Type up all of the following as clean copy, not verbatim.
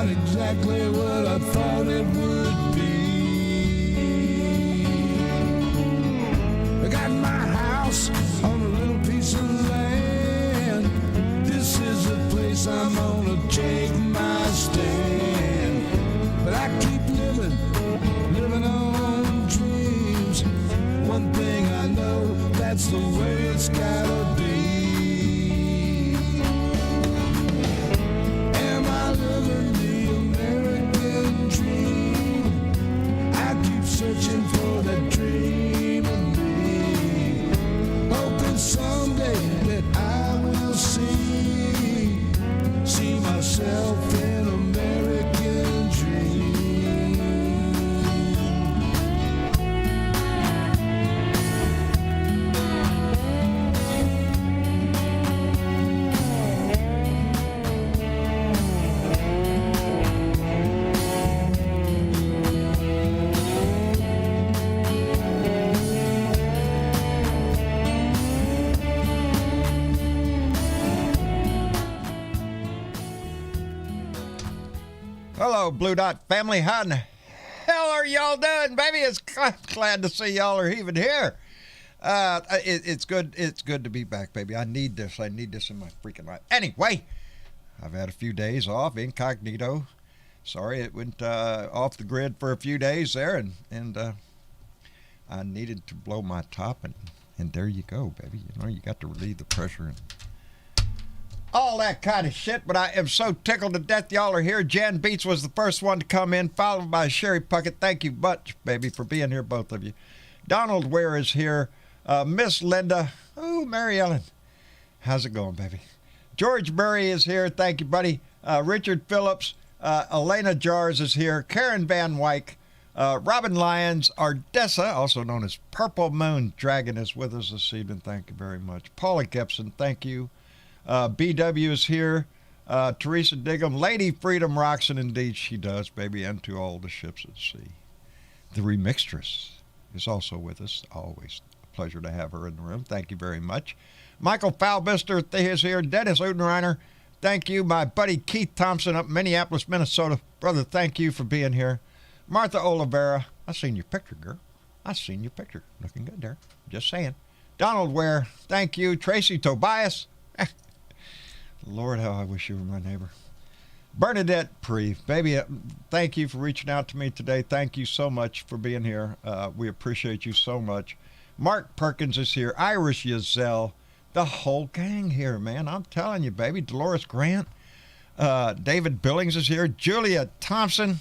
not exactly what I thought it would be. I got my house on a little piece of land. This is the place I'm gonna take my stand. But I keep living on dreams. One thing I know, that's the way it's gotta be. Am I living the American dream? I keep searching for that dream of me, hoping someday that I will see myself in American dream. Hello, Blue Dot family. How in the hell are y'all doing, baby? It's glad to see y'all are even here. It's good to be back, baby. I need this in my freaking life. Anyway, I've had a few days off, incognito. Sorry, it went off the grid for a few days there, and I needed to blow my top, and there you go, baby. You know, you got to relieve the pressure and all that kind of shit, but I am so tickled to death y'all are here. Jan Beats was the first one to come in, followed by Sherry Puckett. Thank you much, baby, for being here, both of you. Donald Ware is here. Miss Linda. Oh, Mary Ellen. How's it going, baby? George Murray is here. Thank you, buddy. Richard Phillips. Elena Jars is here. Karen Van Wyck. Robin Lyons. Ardessa, also known as Purple Moon Dragon, is with us this evening. Thank you very much. Paula Gibson, thank you. BW is here. Teresa Diggum. Lady Freedom rocks, and indeed she does, baby, and to all the ships at sea. The Remixtress is also with us. Always a pleasure to have her in the room. Thank you very much. Michael Falbister is here. Dennis Udenreiner. Thank you. My buddy Keith Thompson up in Minneapolis, Minnesota. Brother, thank you for being here. Martha Oliveira. I seen your picture, girl. I seen your picture. Looking good there. Just saying. Donald Ware. Thank you. Tracy Tobias. Lord, how I wish you were my neighbor. Bernadette Preve, baby, thank you for reaching out to me today. Thank you so much for being here. We appreciate you so much. Mark Perkins is here. Irish Yazelle. The whole gang here, man. I'm telling you, baby. Dolores Grant. David Billings is here. Julia Thompson.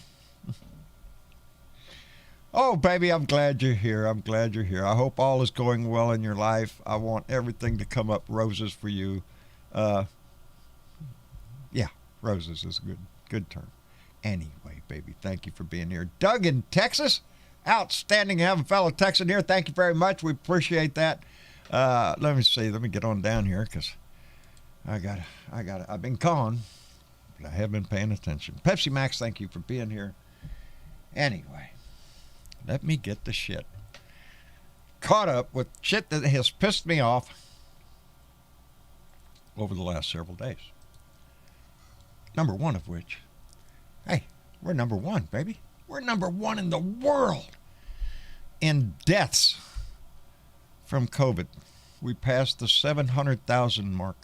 Oh, baby, I'm glad you're here. I'm glad you're here. I hope all is going well in your life. I want everything to come up roses for you. Yeah, roses is a good term. Anyway, baby, thank you for being here. Doug in Texas, outstanding to have a fellow Texan here. Thank you very much. We appreciate that. Let me see. Let me get on down here because I've been gone, but I have been paying attention. Pepsi Max, thank you for being here. Anyway, let me get the shit caught up with shit that has pissed me off over the last several days. Number one of which, hey, we're number one, baby. We're number one in the world in deaths from COVID. We passed the 700,000 mark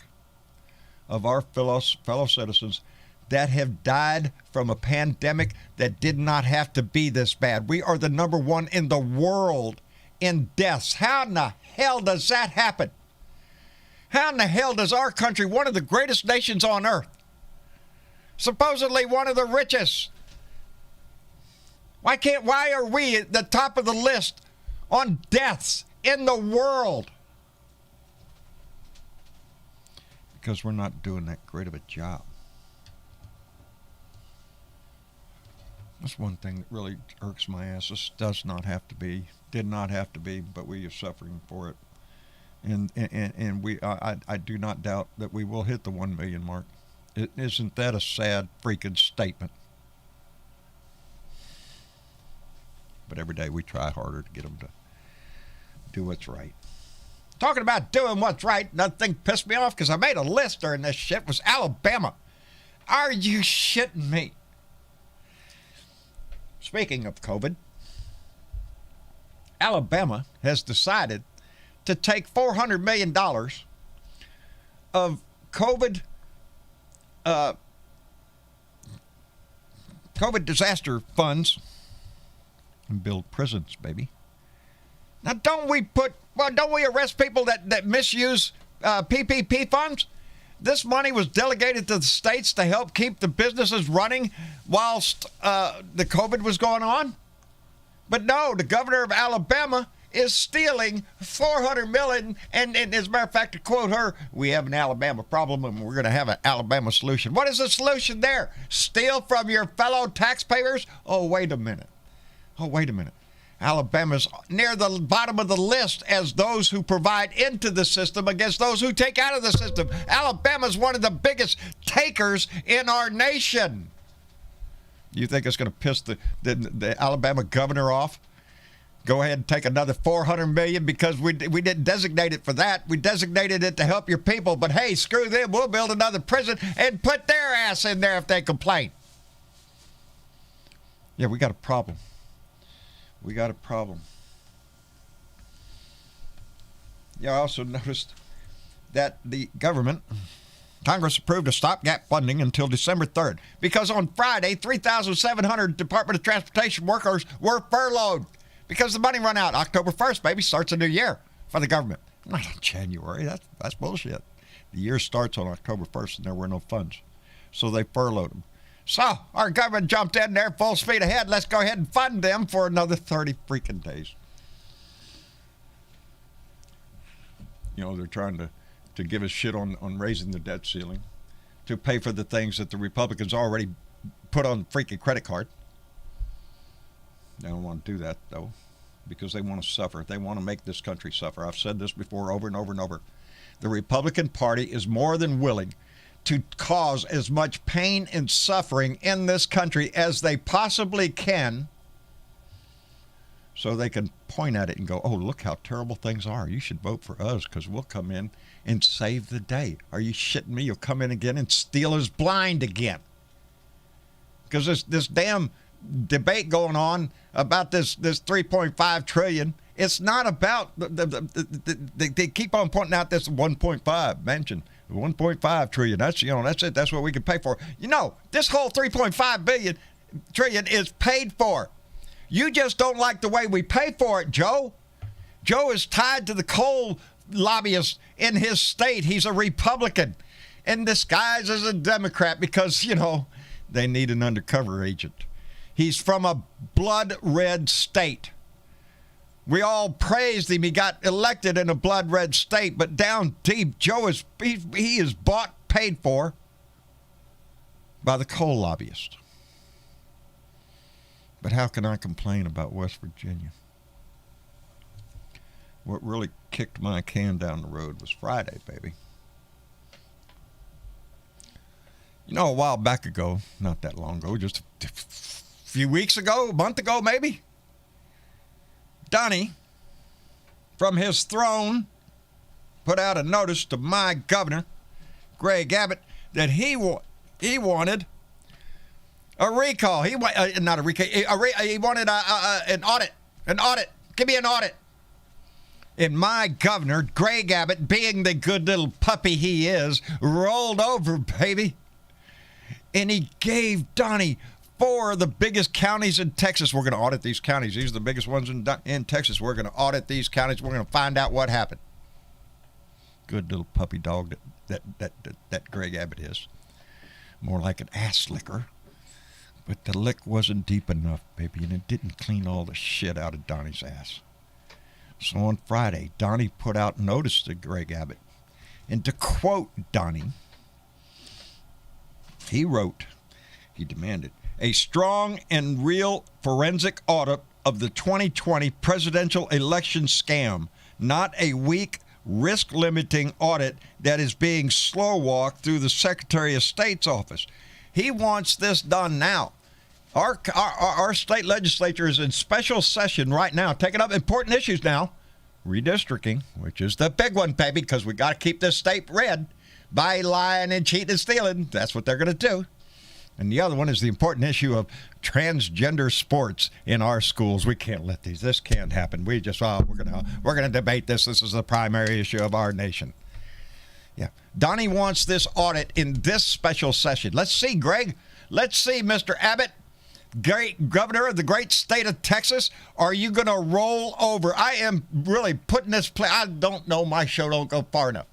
of our fellow citizens that have died from a pandemic that did not have to be this bad. We are the number one in the world in deaths. How in the hell does that happen? How in the hell does our country, one of the greatest nations on earth, supposedly one of the richest, why are we at the top of the list on deaths in the world? Because we're not doing that great of a job. That's one thing that really irks my ass. This does not have to be, did not have to be, but we are suffering for it. And I do not doubt that we will hit the 1 million mark. Isn't that a sad freaking statement? But every day we try harder to get them to do what's right. Talking about doing what's right, another thing pissed me off because I made a list during this shit was Alabama. Are you shitting me? Speaking of COVID, Alabama has decided to take $400 million of COVID disaster funds and build prisons, baby. Now, don't we arrest people that misuse PPP funds? This money was delegated to the states to help keep the businesses running whilst the COVID was going on. But no, the governor of Alabama is stealing $400 million. And as a matter of fact, to quote her, we have an Alabama problem and we're going to have an Alabama solution. What is the solution there? Steal from your fellow taxpayers? Oh, wait a minute. Alabama's near the bottom of the list as those who provide into the system against those who take out of the system. Alabama's one of the biggest takers in our nation. You think it's going to piss the Alabama governor off? Go ahead and take another $400 million because we didn't designate it for that. We designated it to help your people. But hey, screw them. We'll build another prison and put their ass in there if they complain. Yeah, we got a problem. Yeah, I also noticed that the government, Congress approved a stopgap funding until December 3rd because on Friday, 3,700 Department of Transportation workers were furloughed because the money run out. October 1st, baby, starts a new year for the government. Not in January. That's bullshit. The year starts on October 1st and there were no funds. So they furloughed them. So our government jumped in there full speed ahead. Let's go ahead and fund them for another 30 freaking days. You know, they're trying to give us shit on raising the debt ceiling to pay for the things that the Republicans already put on the freaking credit card. They don't want to do that, though, because they want to suffer. They want to make this country suffer. I've said this before over and over and over. The Republican Party is more than willing to cause as much pain and suffering in this country as they possibly can so they can point at it and go, oh, look how terrible things are. You should vote for us because we'll come in and save the day. Are you shitting me? You'll come in again and steal us blind again. Because this damn debate going on about this $3.5 trillion, it's not about, they keep on pointing out this 1.5 Manchin. 1.5 trillion. That's it. That's what we can pay for. This whole 3.5 trillion is paid for. You just don't like the way we pay for it, Joe. Joe is tied to the coal lobbyists in his state. He's a Republican and disguised as a Democrat because, they need an undercover agent. He's from a blood red state. We all praised him. He got elected in a blood red state, but down deep, Joe is bought, paid for by the coal lobbyist. But how can I complain about West Virginia? What really kicked my can down the road was Friday, baby. A while back ago, not that long ago, just a few weeks ago, a month ago maybe, Donnie, from his throne, put out a notice to my governor, Greg Abbott, that he wanted a recall. He wanted an audit. An audit. Give me an audit. And my governor, Greg Abbott, being the good little puppy he is, rolled over, baby. And he gave Donnie 4 of the biggest counties in Texas. We're going to audit these counties. These are the biggest ones in Texas. We're going to audit these counties. We're going to find out what happened. Good little puppy dog that Greg Abbott is. More like an ass licker. But the lick wasn't deep enough, baby, and it didn't clean all the shit out of Donnie's ass. So on Friday, Donnie put out notice to Greg Abbott. And to quote Donnie, he demanded, a strong and real forensic audit of the 2020 presidential election scam, not a weak, risk-limiting audit that is being slow-walked through the Secretary of State's office. He wants this done now. Our state legislature is in special session right now, taking up important issues now. Redistricting, which is the big one, baby, because we got to keep this state red by lying and cheating and stealing. That's what they're going to do. And the other one is the important issue of transgender sports in our schools. We can't let this can't happen. We just, we're gonna debate this. This is the primary issue of our nation. Yeah. Donnie wants this audit in this special session. Let's see, Greg. Let's see, Mr. Abbott, great governor of the great state of Texas. Are you going to roll over? I am really putting this I don't know. My show don't go far enough.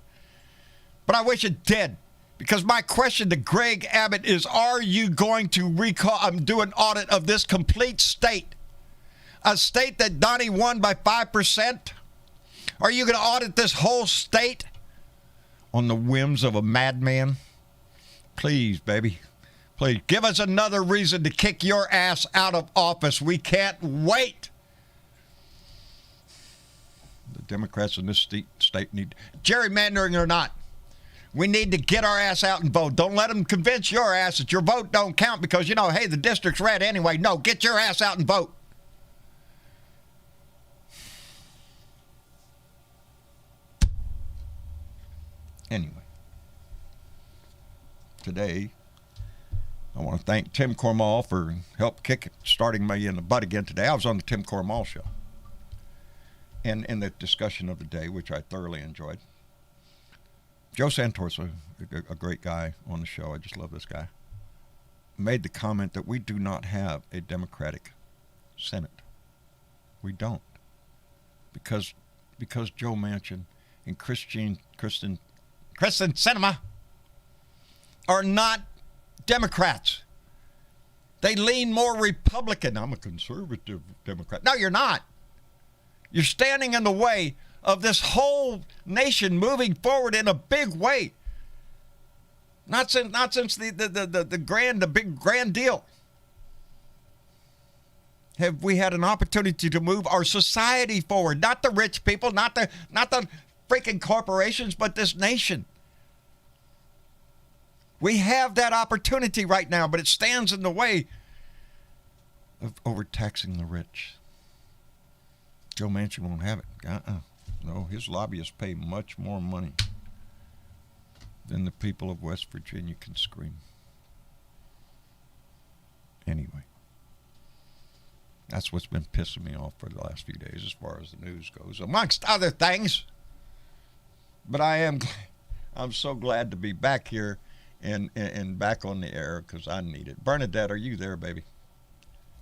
But I wish it did. Because my question to Greg Abbott is, are you going to do an audit of this complete state? A state that Donnie won by 5%? Are you going to audit this whole state on the whims of a madman? Please, baby. Please, give us another reason to kick your ass out of office. We can't wait. The Democrats in this state need, gerrymandering or not, we need to get our ass out and vote. Don't let them convince your ass that your vote don't count because, hey, the district's red anyway. No, get your ass out and vote. Anyway, today I want to thank Tim Cormall for help starting me in the butt again today. I was on the Tim Cormall show. And in the discussion of the day, which I thoroughly enjoyed, Joe Santos, a great guy on the show, I just love this guy, made the comment that we do not have a Democratic Senate. We don't. Because Joe Manchin and Kristen Sinema are not Democrats. They lean more Republican. I'm a conservative Democrat. No, you're not. You're standing in the way of this whole nation moving forward in a big way. Not since the big grand deal have we had an opportunity to move our society forward. Not the rich people, not the freaking corporations, but this nation. We have that opportunity right now, but it stands in the way of overtaxing the rich. Joe Manchin won't have it. No, his lobbyists pay much more money than the people of West Virginia can scream. Anyway, that's what's been pissing me off for the last few days as far as the news goes, amongst other things. But I'm so glad to be back here and back on the air because I need it. Bernadette, are you there, baby?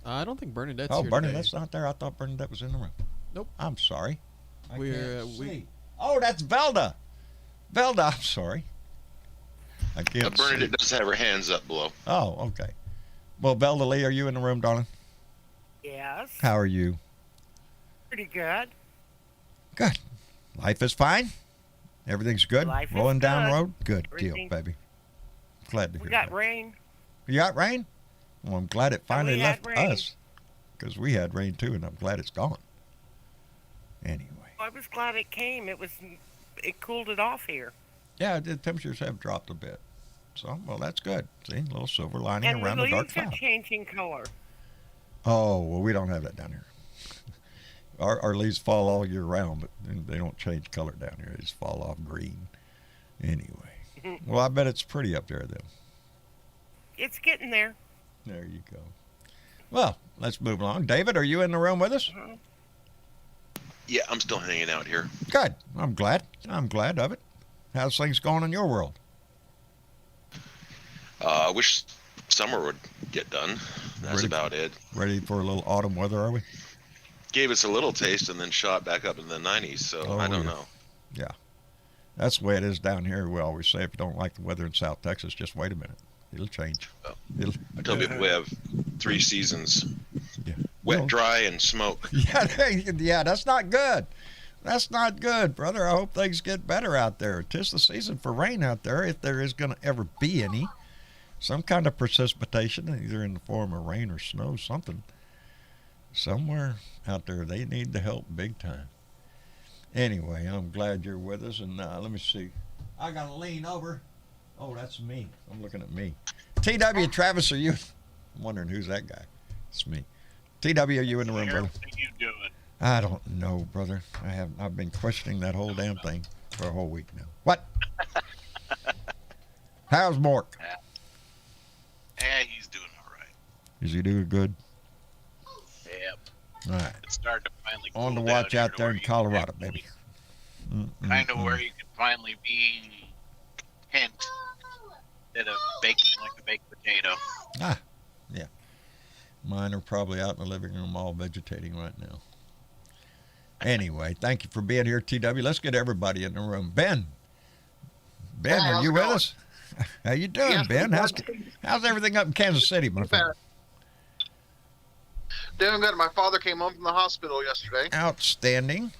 I don't think Bernadette's here. Oh, Bernadette's not there. I thought Bernadette was in the room. Nope. I'm sorry. Oh, that's Velda. Velda, I'm sorry. I can't see. Bernadette does have her hands up below. Oh, okay. Well, Velda Lee, are you in the room, darling? Yes. How are you? Pretty good. Good. Life is fine? Everything's good? Life is Rolling down good. the road? Good Everything. deal, baby. Glad to hear We got that. rain. You got rain? Well, I'm glad it finally we had left rain. us because we had rain too, and I'm glad it's gone. Anyway. I was glad it came. It cooled it off here. Yeah, the temperatures have dropped a bit. So, well, that's good. See, a little silver lining And around the the dark leaves are cloud. changing color. Oh, well, we don't have that down here. Our leaves fall all year round, but they don't change color down here. They just fall off green. Anyway. Well, I bet it's pretty up there, then. It's getting there. There you go. Well, let's move along. David, are you in the room with us? Yeah, I'm still hanging out here. Good. I'm glad. I'm glad of it. How's things going in your world? I wish summer would get done. That's about it. Ready for a little autumn weather, are we? Gave us a little taste and then shot back up in the 90s, so I don't know. Yeah. That's the way it is down here. We always say if you don't like the weather in South Texas, just wait a minute. It'll change. Oh. I tell people we have 3 seasons. Yeah. Wet, dry, and smoke. Yeah, that's not good. That's not good, brother. I hope things get better out there. 'Tis the season for rain out there, if there is going to ever be any. Some kind of precipitation, either in the form of rain or snow, something. Somewhere out there, they need the help big time. Anyway, I'm glad you're with us, and let me see. I got to lean over. Oh, that's me. I'm looking at me. TW, Travis, are you? I'm wondering who's that guy. It's me. TW, are you in the room, brother? What are you doing? I don't know, brother. I've been questioning that whole damn thing for a whole week now. What? How's Mork? Yeah, he's he's doing all right. Is he doing good? Yep. All right. It's starting to finally cool On to down watch here out to there where in you Colorado, can baby. Kind of where you can finally be content instead of baking like a baked potato. Ah, yeah. Mine are probably out in the living room all vegetating right now. Anyway, thank you for being here, TW. Let's get everybody in the room. Ben, Hey, are how's you it with going? us? How you doing, Yes, Ben? I'm How's everything up in Kansas City, my friend? Doing good. My father came home from the hospital yesterday. Outstanding.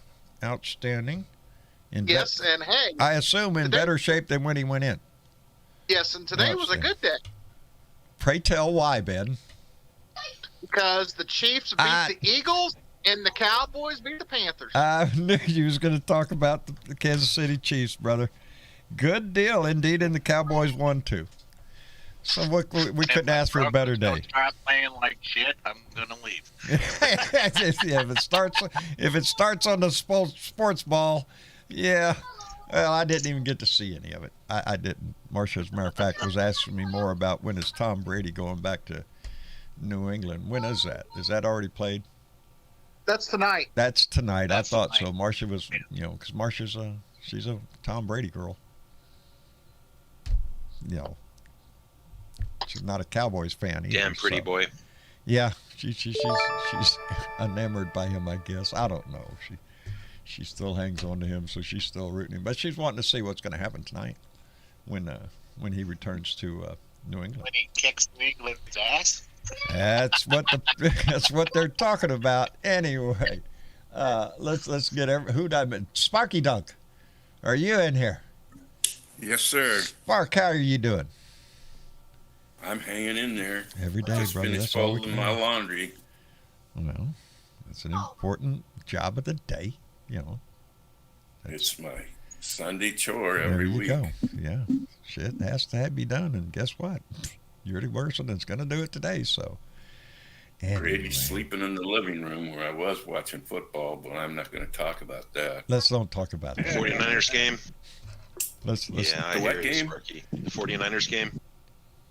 In Yes, and hey, I assume in today- better shape than when he went in. yes, and today was a good day Pray tell why, Ben. because the Chiefs beat the Eagles and the Cowboys beat the Panthers. I knew you was going to talk about the Kansas City Chiefs, brother. Good deal, indeed, and the Cowboys won, too. So we couldn't ask for a better day. Start playing like shit, I'm gonna leave. Yeah, if it starts on the sports ball, yeah. Well, I didn't even get to see any of it. I didn't. Marcia, as a matter of fact, was asking me more about when is Tom Brady going back to New England. When is that? Is that already played? That's tonight. That's tonight. That's I thought tonight. so. Marcia was, because Marcia's she's a Tom Brady girl. She's not a Cowboys fan either. Damn pretty so. boy. Yeah, she's enamored by him, I guess. I don't know. She still hangs on to him, so she's still rooting him. But she's wanting to see what's going to happen tonight when he returns to New England. When he kicks New England's ass. That's what they're talking about. Anyway, let's get Sparky Dunk. Are you in here? Yes, sir. Spark, how are you doing? I'm hanging in there. Every day, Just brother. finished That's all we folding can my do. laundry. Well, that's an important job of the day. It's my Sunday chore There every you week. go. Yeah, shit has to be done, and guess what? You're the person that's going to do it today. So, anyway, Brady's sleeping in the living room where I was watching football, but I'm not going to talk about that. let's don't talk about that. 49ers game. Let's Yeah, I The hear what you, game? Sparky. The 49ers game.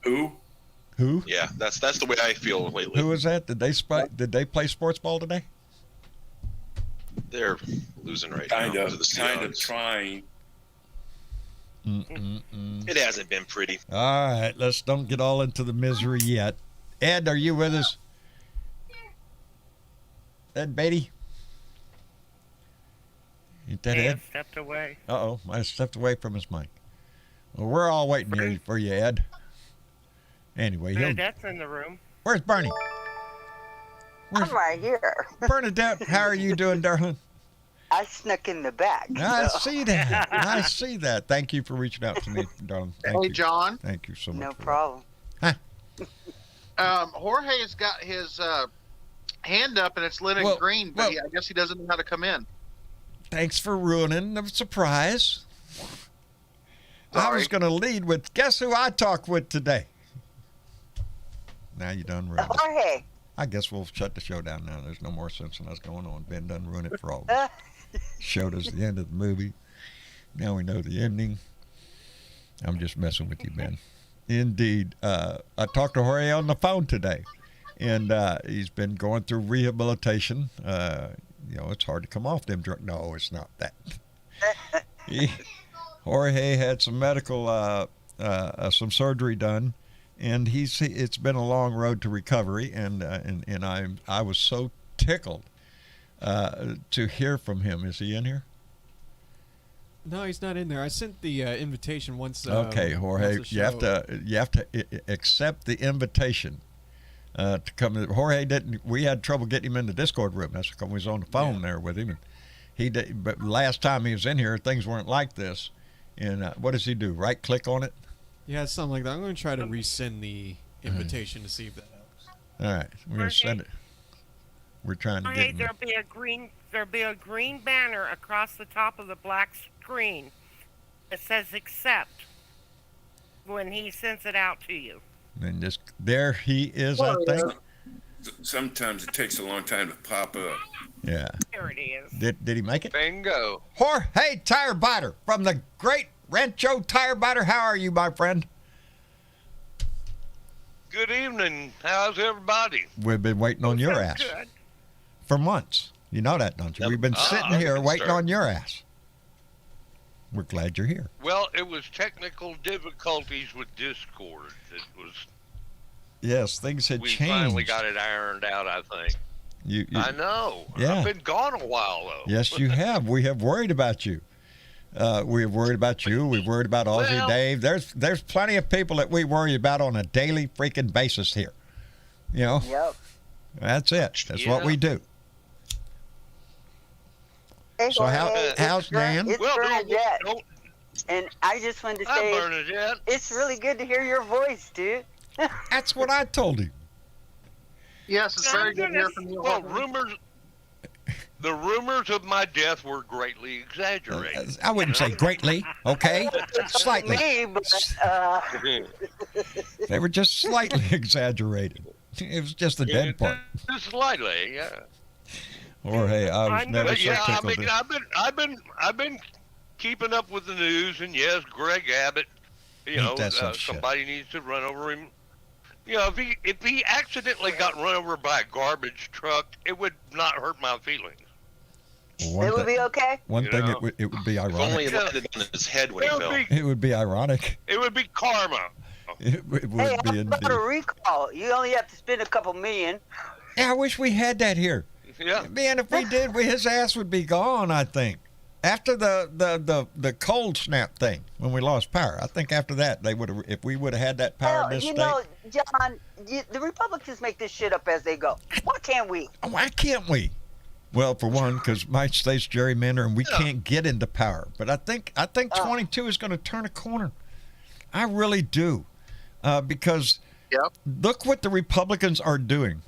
Who? Who? Yeah, that's the way I feel lately. Who was that? Did they play sports ball today? They're losing right Kind now of to the Seahawks. trying. It hasn't been pretty. All right, let's don't get all into the misery yet. Ed, are you with us? Ed Beatty? Ain't that Dan Ed? stepped away. Uh-oh, I stepped away from his mic. Well, we're all waiting here for you, Ed. Anyway, Bernadette's in the room. where's Bernie? I'm right here. Bernadette, how are you doing, darling? I snuck in the back. I so- see that. I see that. Thank you for reaching out to me, darling. Thank Hey, you. John. Thank you so much. No for that. problem. Jorge's got his hand up, and it's lit in Well, green, but I guess he doesn't know how to come in. Thanks for ruining the surprise. I Sorry. was going to lead with, guess who I talked with today? Now you done ruined it. Jorge. I guess we'll shut the show down now. There's no more sense in us going on. Ben done ruined it for all of us. Showed us the end of the movie. Now we know the ending. I'm just messing with you, Ben. Indeed. I talked to Jorge on the phone today, and he's been going through rehabilitation. It's hard to come off them drugs. No, it's not that. Jorge had some medical, some surgery done, and it's been a long road to recovery, and I was so tickled to hear from him. Is he in here? No, he's not in there. I sent the invitation once. Okay, Jorge, once the you have to accept the invitation to come. Jorge didn't. We had trouble getting him in the Discord room. That's because we was on the phone there with him, and he did. But last time he was in here, things weren't like this. And what does he do? Right click on it. Yeah, something like that. I'm going to try to resend the invitation to see if that helps. All right, we're gonna send it. We're trying to get Okay, him. there'll be a green banner across the top of the black screen that says accept when he sends it out to you. And there he is. I think. Sometimes it takes a long time to pop up. Yeah. There it is. Did he make it? Bingo. Jorge Tire Biter from the great Rancho Tire Biter. How are you, my friend? Good evening. How's everybody? We've been waiting on your ass Good. for months. You know that, don't you? Yep. We've been sitting here good waiting start. on your ass. We're glad you're here. Well, it was technical difficulties with Discord. It was. Yes, things had We changed. finally got it ironed out, I think. You, I know. Yeah. I've been gone a while, though. yes, you have. We have worried about you. We have worried about you. We've worried about Aussie Well- Dave. There's plenty of people that we worry about on a daily freaking basis here. You know, Yep. that's it. That's what Yeah. we do. Hey, So how's Dan? It's Well, Bernadette, don't and I just wanted to hi, say Bernadette. it's really good to hear your voice, dude. That's what I told him. Yes, it's very good to hear from you. Well, the rumors of my death were greatly exaggerated. I wouldn't say greatly, okay? Slightly. Me, but They were just slightly exaggerated. It was just the dead part. Just slightly, yeah. Or hey, I was I'm never But so yeah, I tickled. mean, I've been keeping up with the news, and yes, Greg Abbott. You Ain't know, that some shit? somebody needs to run over him. You know, if he accidentally got run over by a garbage truck, it would not hurt my feelings. One it would thi- be okay. One You thing, know. it would be If only ironic. it landed on his head when he It fell. would be, It would be ironic. it would be karma. It would Hey, be how about indeed. a recall? You only have to spend a couple million. Yeah, I wish we had that here. Yeah. Man, if we did, his ass would be gone, I think. After the cold snap thing, when we lost power, I think after that, they would have, if we would have had that power in Well, this you state. know, John, the Republicans make this shit up as they go. Why can't we? Why can't we? Well, for one, because my state's gerrymander and we can't get into power. But I think 22 is going to turn a corner. I really do, because Yep. look what the Republicans are doing,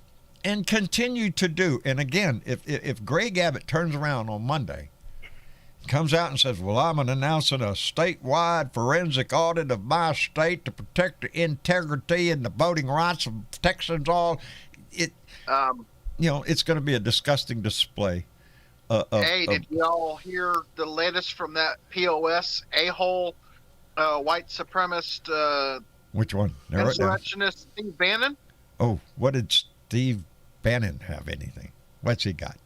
and continue to do. And again, if Greg Abbott turns around on Monday, comes out and says, "Well, I'm announcing a statewide forensic audit of my state to protect the integrity and the voting rights of Texans," all it. It's going to be a disgusting display. Hey, did y'all hear the latest from that POS a-hole white supremacist Which one? Narrow it down. insurrectionist Steve Bannon? Oh, what did Steve Bannon have? Anything? What's he got?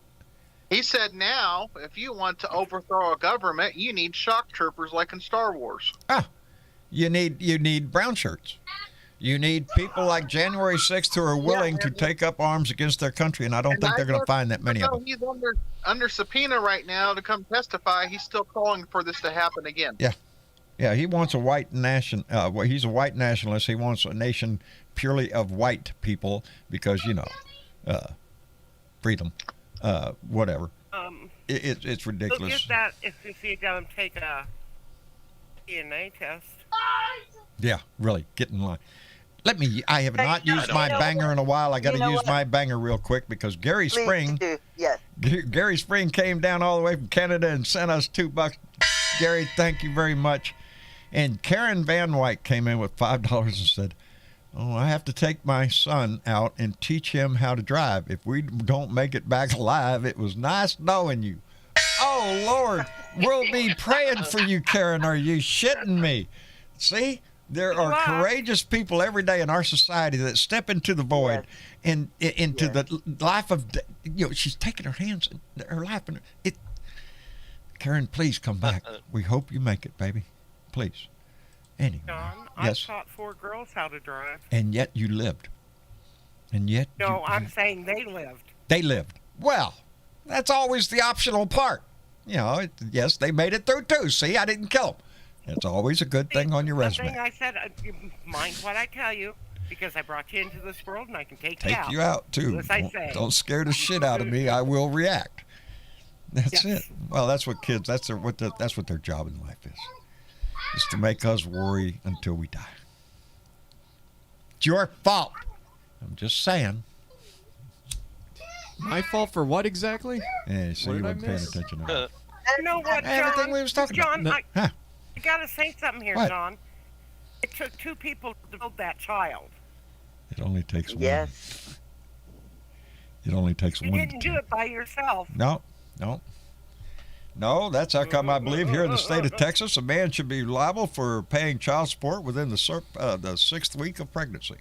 He said now, if you want to overthrow a government, you need shock troopers like in Star Wars. You need brown shirts. You need people like January 6th who are willing to take up arms against their country, and I don't think they're going to find that many of them. He's under subpoena right now to come testify. He's still calling for this to happen again. Yeah, he wants a white nation. He's a white nationalist. He wants a nation purely of white people because freedom, whatever. It's Look ridiculous. at that if you got him take a DNA test. Yeah, really, get in line. I have not used my banger in a while. I got to use my banger real quick because Gary Please Spring. do. Yes. Gary Spring came down all the way from Canada and sent us $2. Gary, thank you very much. And Karen Van Wyck came in with $5 and said, "Oh, I have to take my son out and teach him how to drive. If we don't make it back alive, it was nice knowing you." Oh, Lord, we'll be praying for you, Karen. Are you shitting me? See, there are courageous people every day in our society that step into the void and into the life of, she's taking her hands, her life. And Karen, please come back. We hope you make it, baby. Please. Anyway. John, Yes. I taught 4 girls how to drive. And yet you lived. And yet. No, I'm saying they lived. They lived. Well, that's always the optional part. Yes, they made it through too. See, I didn't kill them. It's always a good thing on your The resume. thing I said, you mind what I tell you, because I brought you into this world and I can take Take you out too. Unless I say. Don't scare the shit out of me. I will react. That's it. Well, that's what kids. That's what their job in life is to make us worry until we die. It's your fault. I'm just saying. My fault for what exactly? Yeah, so What you did I weren't paying miss? attention. You know what, John? Everything we was talking John, about. Huh? I gotta say something here, What? John. It took 2 people to build that child. It only takes one. Yes. It only takes You one. didn't do it by yourself. No. That's how come I believe here in the state of Texas, a man should be liable for paying child support within the 6th week of pregnancy.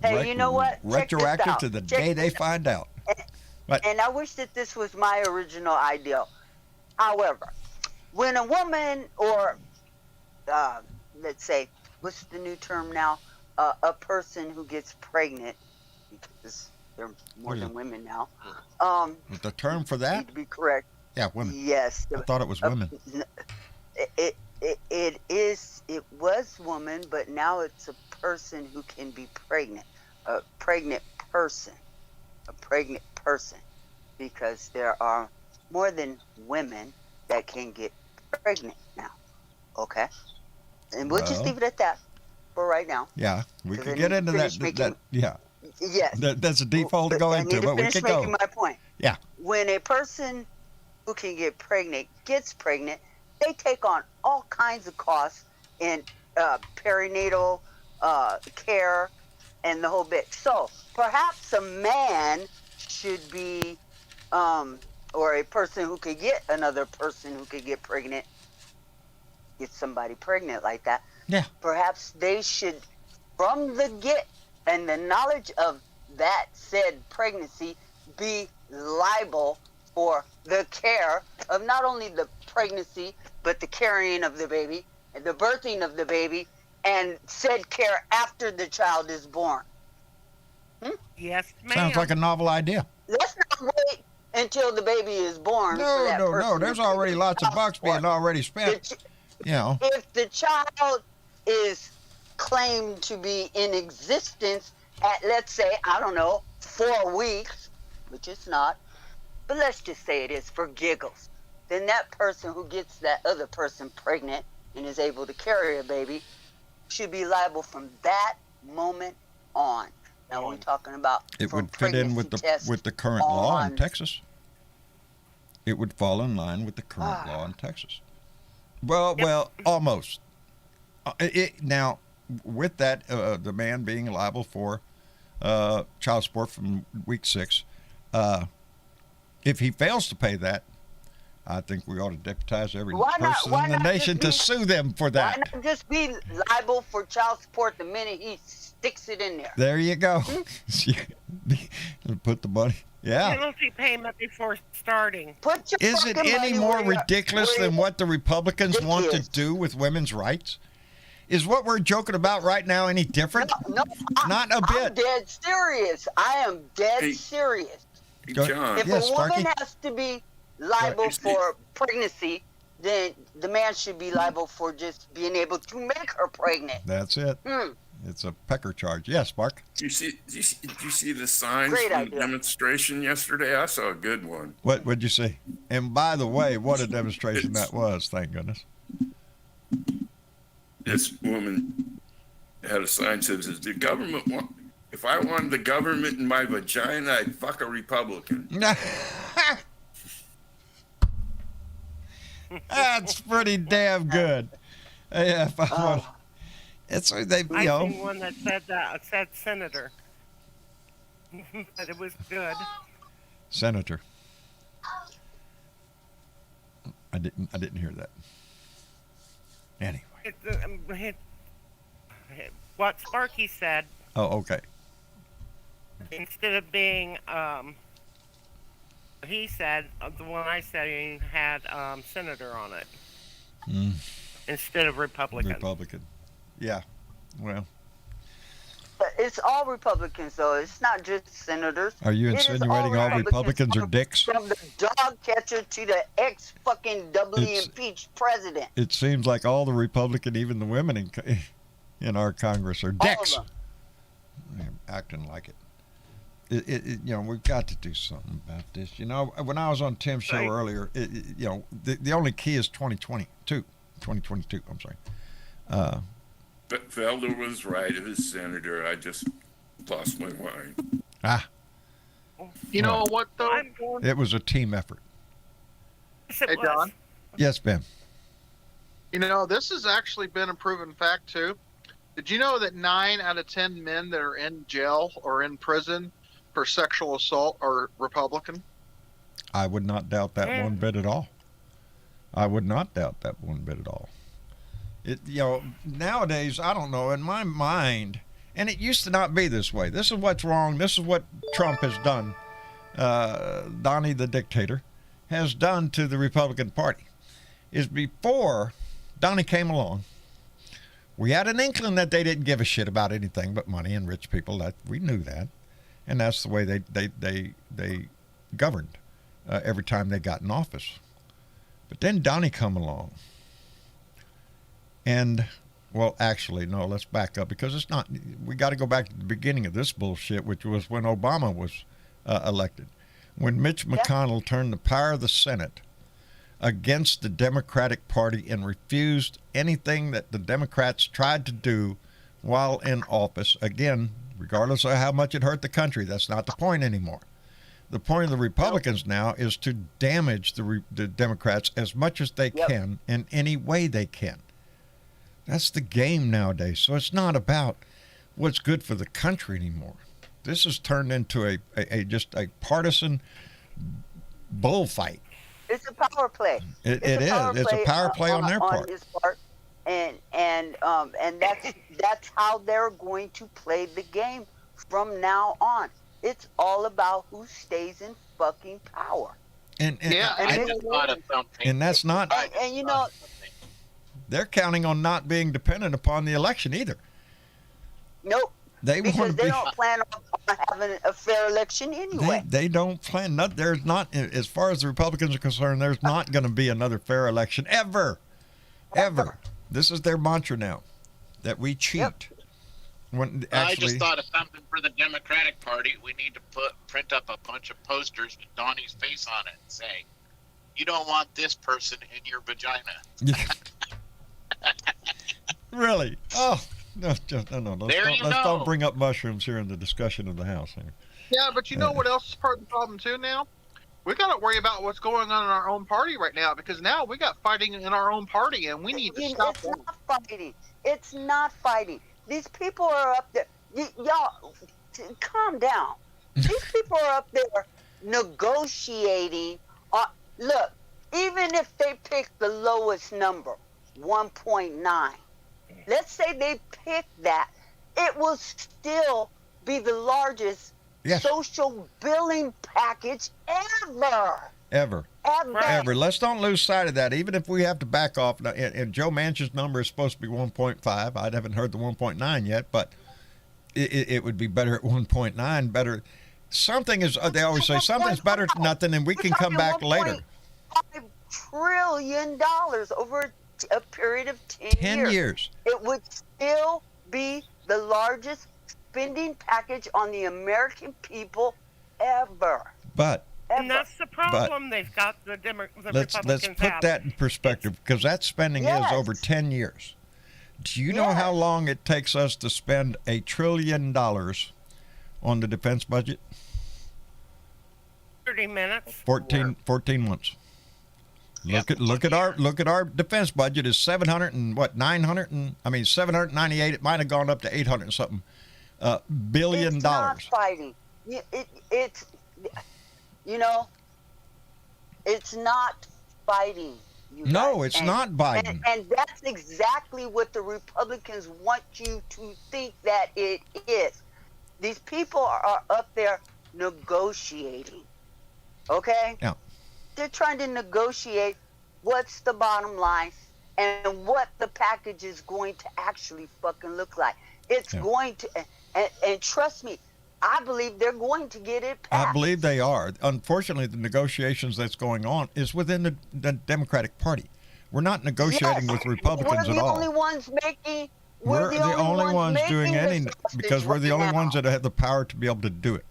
Hey, you know what? Check this Retroactive out. to the Check day they this out. find out. But And I wish that this was my original idea. However, when a woman or, let's say, what's the new term now? A person who gets pregnant, because there are more than women now. the term for that? Need to be correct. Yeah, women. Yes. I thought it was women. It was woman, but now it's a person who can be pregnant. A pregnant person. Because there are more than women that can get pregnant now. Okay? And we'll just Well. leave it at that for right now. Yeah, we 'Cause could I get need to into that. finish making- Yeah, Yes. that's a deep hole to go I into, need to but we finish could making go. my point. Yeah. When a person who can get pregnant gets pregnant, they take on all kinds of costs in perinatal care and the whole bit. So perhaps a man should be, or a person who could get another person who could get pregnant, get somebody pregnant like that. Yeah. Perhaps they should, from the get and the knowledge of that said pregnancy, be liable for the care of not only the pregnancy, but the carrying of the baby, and the birthing of the baby, and said care after the child is born. Yes, ma'am. Sounds like a novel idea. Let's not wait until the baby is born. for that No. person There's to already take lots of child bucks support. being already spent. You know. If the child is claimed to be in existence at, let's say, I don't know, 4 weeks, which it's not, but let's just say it is for giggles, then that person who gets that other person pregnant and is able to carry a baby should be liable from that moment on. Now we're talking about It from would fit in with pregnancy the current law in on. Texas. It would fall in line with the current law in Texas. Well, almost. Now, with that, the man being liable for child support from week 6, if he fails to pay that, I think we ought to deputize every person in the nation to sue them for that. Why not just be liable for child support the minute he sticks it in there? There you go. Put the money. Yeah. Penalty payment before starting. Put your Is it fucking any money more where ridiculous than what the Republicans it want to is. do with women's rights? Is what we're joking about right now any different? No, Not a I'm bit. dead serious. I am dead Hey, serious. Go- John, If Yes, a woman Sparky? has to be liable for pregnancy, then the man should be liable for just being able to make her pregnant. That's it. It's a pecker charge. Yes, Mark. did you see the signs Great from idea. the demonstration yesterday? I saw a good one. What'd you see? And by the way, what a demonstration that was. Thank goodness. This woman had a sign that says, "The government want. If I wanted the government in my vagina, I'd fuck a Republican." That's pretty damn good. Yeah, if I want, it's they I you know. seen one that said senator. But it was good. Senator. I didn't hear that. Anyway. What Sparky said, Oh, okay. instead of being, he said, the one I said had senator on it. Instead of Republican. Republican. Yeah. Well, But it's all Republicans, though. It's not just senators. are you It is insinuating all Republicans are dicks? From the dog catcher to the ex-fucking doubly It's- impeached president. It seems like all the Republican, even the women in our Congress, are All of dicks. them. They're acting like it. You know, we've got to do something about this. You know, when I was on Tim's show Right. earlier, you know, the only key is 2022. I'm sorry. But Felder was right. It was senator. I just lost my mind. You know what, though? It was a team effort. Yes, it Hey, was. Don. Yes, Ben. You know, this has actually been a proven fact, too. Did you know that 9 out of 10 men that are in jail or in prison for sexual assault are Republican? I would not doubt that one bit at all. I would not doubt that one bit at all. You know, nowadays, I don't know, in my mind, And it used to not be this way. This is what's wrong. This is what Trump has done. Donnie the dictator has done to the Republican Party. Is before Donnie came along, we had an inkling that they didn't give a shit about anything but money and rich people. That we knew that, and that's the way they governed every time they got in office. But then Donnie come along, and well, actually, no, let's back up because it's not. We got to go back to the beginning of this bullshit, which was when Obama was elected, when Mitch McConnell turned the power of the Senate against the Democratic Party and refused anything that the Democrats tried to do while in office. Again, regardless of how much it hurt the country, that's not the point anymore. The point of the Republicans now is to damage the Democrats as much as they can in any way they can. That's the game nowadays. So it's not about what's good for the country anymore. This has turned into just a partisan bullfight. It's a power play. It is. It's a power play on their part. His part. And that's how they're going to play the game from now on. It's all about who stays in fucking power. And that's not. And you know, they're counting on not being dependent upon the election either. Nope. Because they don't plan on having a fair election anyway. They don't plan. There's not, as far as the Republicans are concerned, there's not going to be another fair election ever. This is their mantra now, that we cheat. Yep. When I just thought of something for the Democratic Party. We need to print up a bunch of posters with Donnie's face on it and say, "You don't want this person in your vagina." Really? Oh. No. Let's don't bring up mushrooms here in the discussion of the House. Yeah, but you know what else is part of the problem too now? We got to worry about what's going on in our own party right now because now we got fighting in our own party and we need to stop it. It's not fighting. These people are up there. Y'all, calm down. These people are up there negotiating. Look, even if they pick the lowest number, 1.9. Let's say they pick that, it will still be the largest social billing package ever. Let's don't lose sight of that. Even if we have to back off, and Joe Manchin's number is supposed to be 1.5. I haven't heard the 1.9 yet, but it would be better at 1.9. Better. Something is, they always say, something's better than nothing, and we can come back later. $1.5 trillion over a period of 10 years. It would still be the largest spending package on the American people ever. And that's the problem they've got, the Republicans let's put that in perspective, because that spending is over 10 years. Do you know how long it takes us to spend $1 trillion on the defense budget? 30 minutes. 14 months. Look at our defense budget is 798. It might have gone up to 800 and something billion it's dollars. Not fighting. It's it's not fighting. No, it's not Biden. And that's exactly what the Republicans want you to think that it is. These people are up there negotiating. Okay? Yeah. They're trying to negotiate what's the bottom line and what the package is going to actually fucking look like. It's going to, and trust me, I believe they're going to get it passed. I believe they are. Unfortunately, the negotiations that's going on is within the Democratic Party. We're not negotiating with Republicans at all. We're the only ones making. We're the only ones doing any, because we're the only ones that have the power to be able to do it.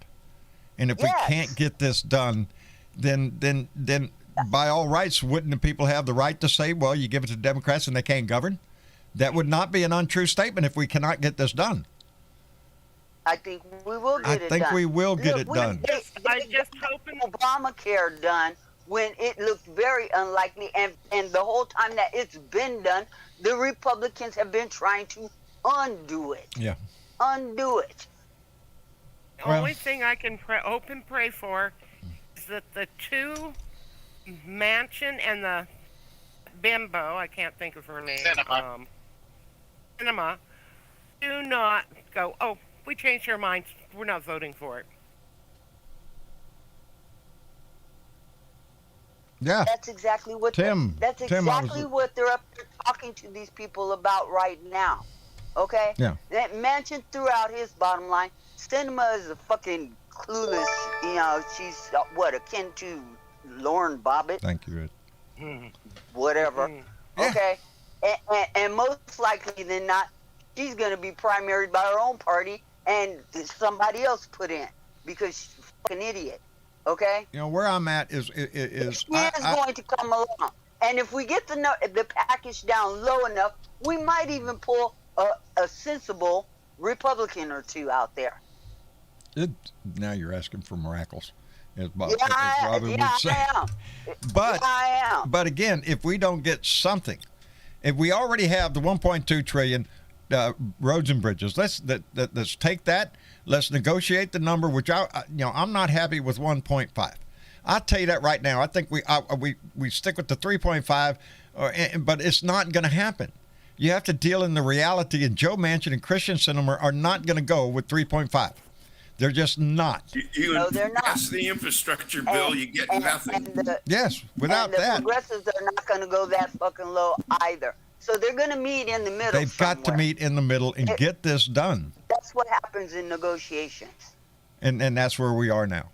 And if we can't get this done, then by all rights, wouldn't the people have the right to say, well, you give it to Democrats and they can't govern? That would not be an untrue statement if we cannot get this done. I think we will get it done. I think we will get it done. I just hope Obamacare done when it looked very unlikely, and the whole time that it's been done, the Republicans have been trying to undo it. Yeah. Undo it. The only thing I can hope and pray for is that the two, Manchin and the bimbo, I can't think of her name. Cinema. Cinema, Do not go, oh, we changed our minds. We're not voting for it. Yeah. That's exactly what Tim, that's Tim, I exactly was- what they're up there talking to these people about right now. Okay? Yeah. That Manchin threw out his bottom line. Cinema is a fucking clueless, you know, she's what, akin to Lauren Bobbitt, Thank you, Ed. whatever. Yeah. Okay? And most likely than not, she's going to be primaried by her own party and somebody else put in because she's a fucking idiot. Okay? You know, where I'm at is She is going to come along. And if we get the package down low enough, we might even pull a sensible Republican or two out there. Now you're asking for miracles, as Yeah, Robin would say. I am. But I am. But again, if we don't get something, if we already have the 1.2 trillion roads and bridges, let's take that. Let's negotiate the number, which I'm not happy with 1.5. I'll tell you that right now. I think we stick with the 3.5, but it's not going to happen. You have to deal in the reality, and Joe Manchin and Christian Sinema are not going to go with 3.5. They're just not. No, they're not. Pass the infrastructure bill, you get nothing. Yes, without and the that. progressives are not going to go that fucking low either. So they're going to meet in the middle. They've got to meet in the middle and get this done. That's what happens in negotiations. And that's where we are now.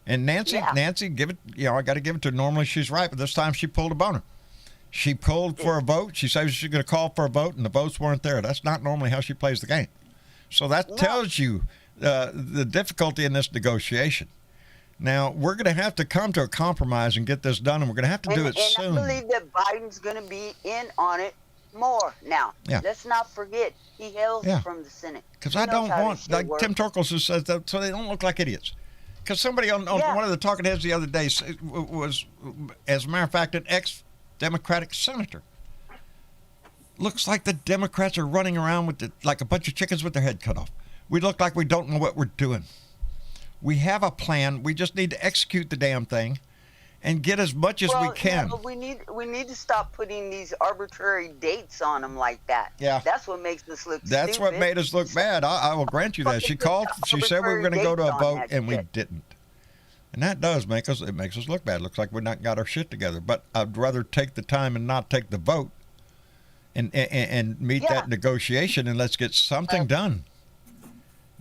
And Nancy, give it. I got to give it to her. Normally she's right, but this time she pulled a boner. She pulled for a vote. She says she's going to call for a vote, and the votes weren't there. That's not normally how she plays the game. So that tells you the difficulty in this negotiation. Now, we're going to have to come to a compromise and get this done, and we're going to have to do it soon. I believe that Biden's going to be in on it more now. Yeah. Let's not forget, he hails from the Senate. Because I don't want, like Tim Torkels has said, that, so they don't look like idiots. Because somebody on one of the talking heads the other day was, as a matter of fact, an ex-Democratic senator. Looks like the Democrats are running around with like a bunch of chickens with their head cut off. We look like we don't know what we're doing. We have a plan. We just need to execute the damn thing and get as much as we can. No, we need to stop putting these arbitrary dates on them like that. Yeah. That's what makes us look That's stupid. what made us look bad. I will grant you that. She said we were going to go to a vote, and we didn't. And that does makes us look bad. It looks like we've not got our shit together. But I'd rather take the time and not take the vote and meet that negotiation, and let's get something done.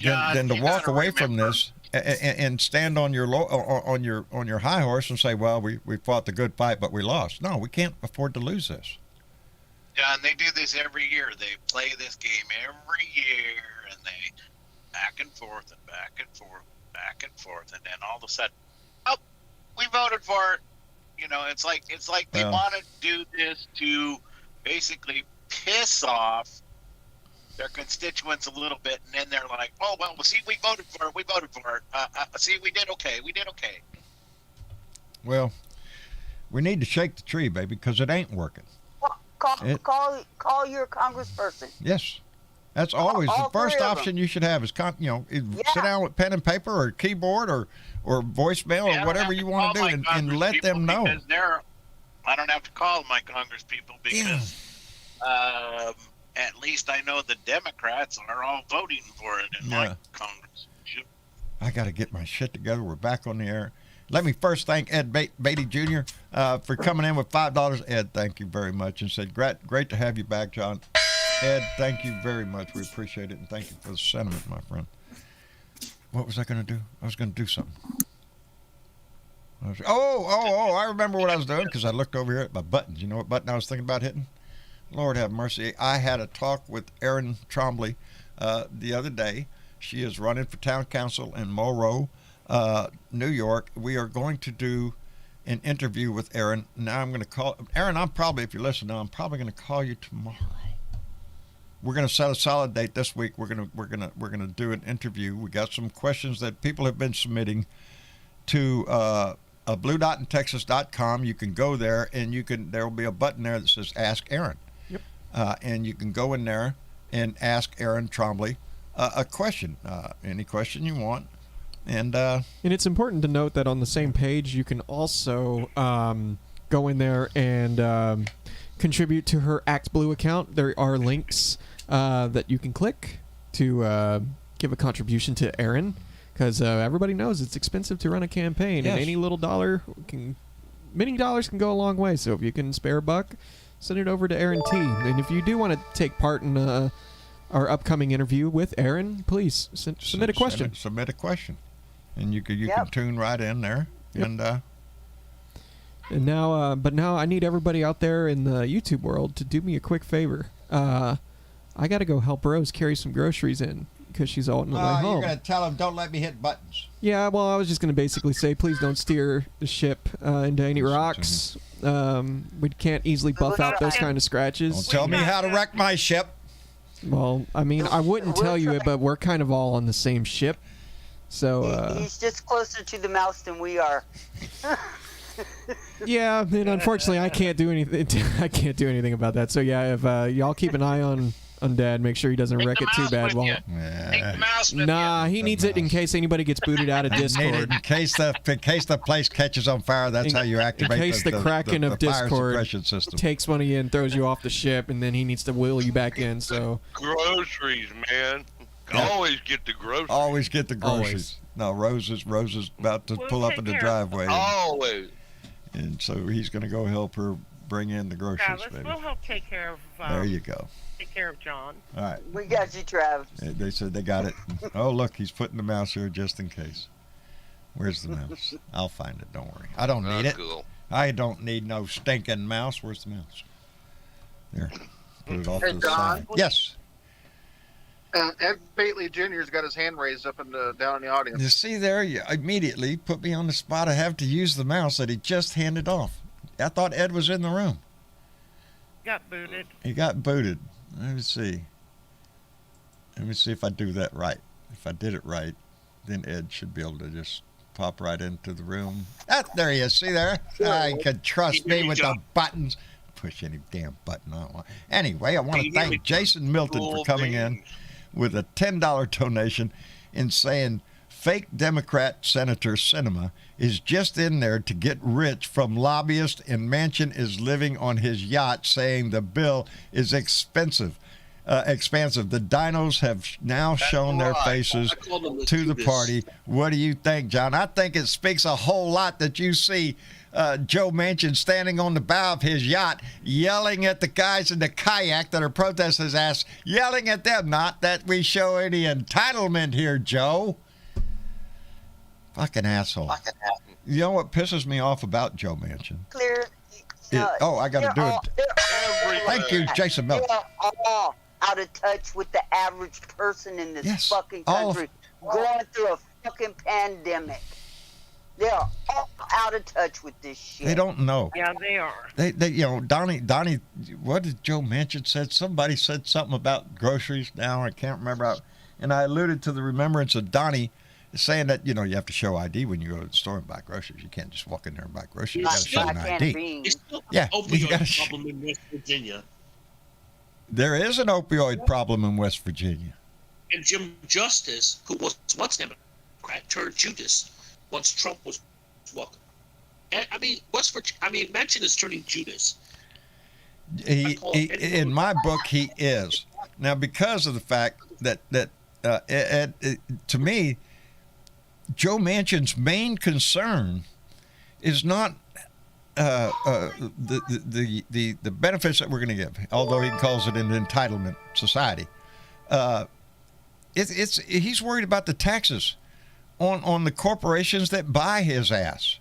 Than to walk away from this and stand on your high horse and say, well, we fought the good fight, but we lost. No, we can't afford to lose this. Yeah, and they do this every year. They play this game every year, and they back and forth and back and forth, back and forth, and then all of a sudden, oh, we voted for it. You know, it's like they want to do this to basically piss off their constituents a little bit, and then they're like, oh, well, see, we voted for it. See, we did okay. Well, we need to shake the tree, baby, because it ain't working. Call your congressperson. Yes. That's always the first option you should have is, sit down with pen and paper or keyboard or voicemail or whatever you want to do and let them know. I don't have to call my congress people because at least I know the Democrats are all voting for it in my Congress. I got to get my shit together. We're back on the air. Let me first thank Ed Beatty Jr. For coming in with $5. Ed, thank you very much. And said, great to have you back, John. Ed, thank you very much. We appreciate it. And thank you for the sentiment, my friend. What was I going to do? I was going to do something. I remember what I was doing because I looked over here at my buttons. You know what button I was thinking about hitting? Lord have mercy. I had a talk with Erin Trombley the other day. She is running for town council in Monroe, New York. We are going to do an interview with Erin. Now I'm going to call Erin. If you're listening, I'm probably going to call you tomorrow. We're going to set a solid date this week. We're going to do an interview. We got some questions that people have been submitting to bluedotintexas.com. You can go there and there will be a button there that says Ask Erin. Yep. And you can go in there and ask Erin Trombley a question, any question you want. And it's important to note that on the same page, you can also go in there and contribute to her Act Blue account. There are links that you can click to give a contribution to Erin, because everybody knows it's expensive to run a campaign, Yes. and any little dollar many dollars can go a long way. So if you can spare a buck, send it over to Erin T. And if you do want to take part in our upcoming interview with Erin, please submit a question. Submit a question, and you can tune right in there. Yep. And now I need everybody out there in the YouTube world to do me a quick favor. I got to go help Rose carry some groceries in because she's all on the way home. You're gonna tell him don't let me hit buttons. Yeah, well, I was just gonna basically say please don't steer the ship into any rocks. We can't easily buff out those kind of scratches. Don't tell me how to wreck my ship. Well, I mean, I wouldn't tell you it, but we're kind of all on the same ship. So he's just closer to the mouse than we are. yeah, and unfortunately, I can't do anything. I can't do anything about that. So yeah, if y'all keep an eye on Dad, make sure he doesn't wreck it too bad. Take the mouse with Nah, you. he needs it in case anybody gets booted out of Need it Discord. in case the place catches on fire. That's how you activate in case the Kraken of the fire Discord suppression system. takes one of you and throws you off the ship, and then he needs to wheel you back in. So Groceries, man. Yeah. Always get the groceries. Always get the groceries. Always. No, Rose is about to pull up in the driveway, Always. and so he's going to go help her bring in the groceries. Travis, Baby. we'll help take care of. There you go. Take care of John. All right. We got you, Trav. They said they got it. Oh, look, he's putting the mouse here just in case. Where's the mouse? I'll find it. Don't worry. I don't need it. Cool. I don't need no stinking mouse. Where's the mouse? There. Put it off Hey, to the Don? side. Yes. Ed Bately Jr.'s got his hand raised up down in the audience. You see there, you immediately put me on the spot. I have to use the mouse that he just handed off. I thought Ed was in the room. Got booted. He got booted. Let me see. Let me see if I do that right. If I did it right, then Ed should be able to just pop right into the room. Ah, there he is. See there? I can trust me with the buttons. Push any damn button I want. Anyway, I want to thank Jason Milton for coming in with a $10 donation and saying fake Democrat Senator Sinema is just in there to get rich from lobbyists, and Manchin is living on his yacht saying the bill is expensive. Expansive. The dinos have now shown their faces to the party. What do you think, John? I think it speaks a whole lot that you see Joe Manchin standing on the bow of his yacht yelling at the guys in the kayak that are protesting his ass, yelling at them. Not that we show any entitlement here, Joe. Fucking asshole. You know what pisses me off about Joe Manchin? Clear. I got to do it. Thank you, Jason Milton. They're all out of touch with the average person in this fucking country going through a fucking pandemic. They're all out of touch with this shit. They don't know. Yeah, they are. They Donnie, what did Joe Manchin said? Somebody said something about groceries now. I can't remember. And I alluded to the remembrance of Donnie saying that, you have to show ID when you go to the store and buy groceries. You can't just walk in there and buy groceries. You got to show an ID. It's still Yeah, an you gotta opioid problem in West Virginia. There is an opioid problem in West Virginia. And Jim Justice, who was once Democrat, turned Judas once Trump was welcome. And, Manchin is turning Judas. He in my book, he is. Now, because of the fact that to me, Joe Manchin's main concern is not the benefits that we're going to give, although he calls it an entitlement society. He's worried about the taxes on the corporations that buy his ass.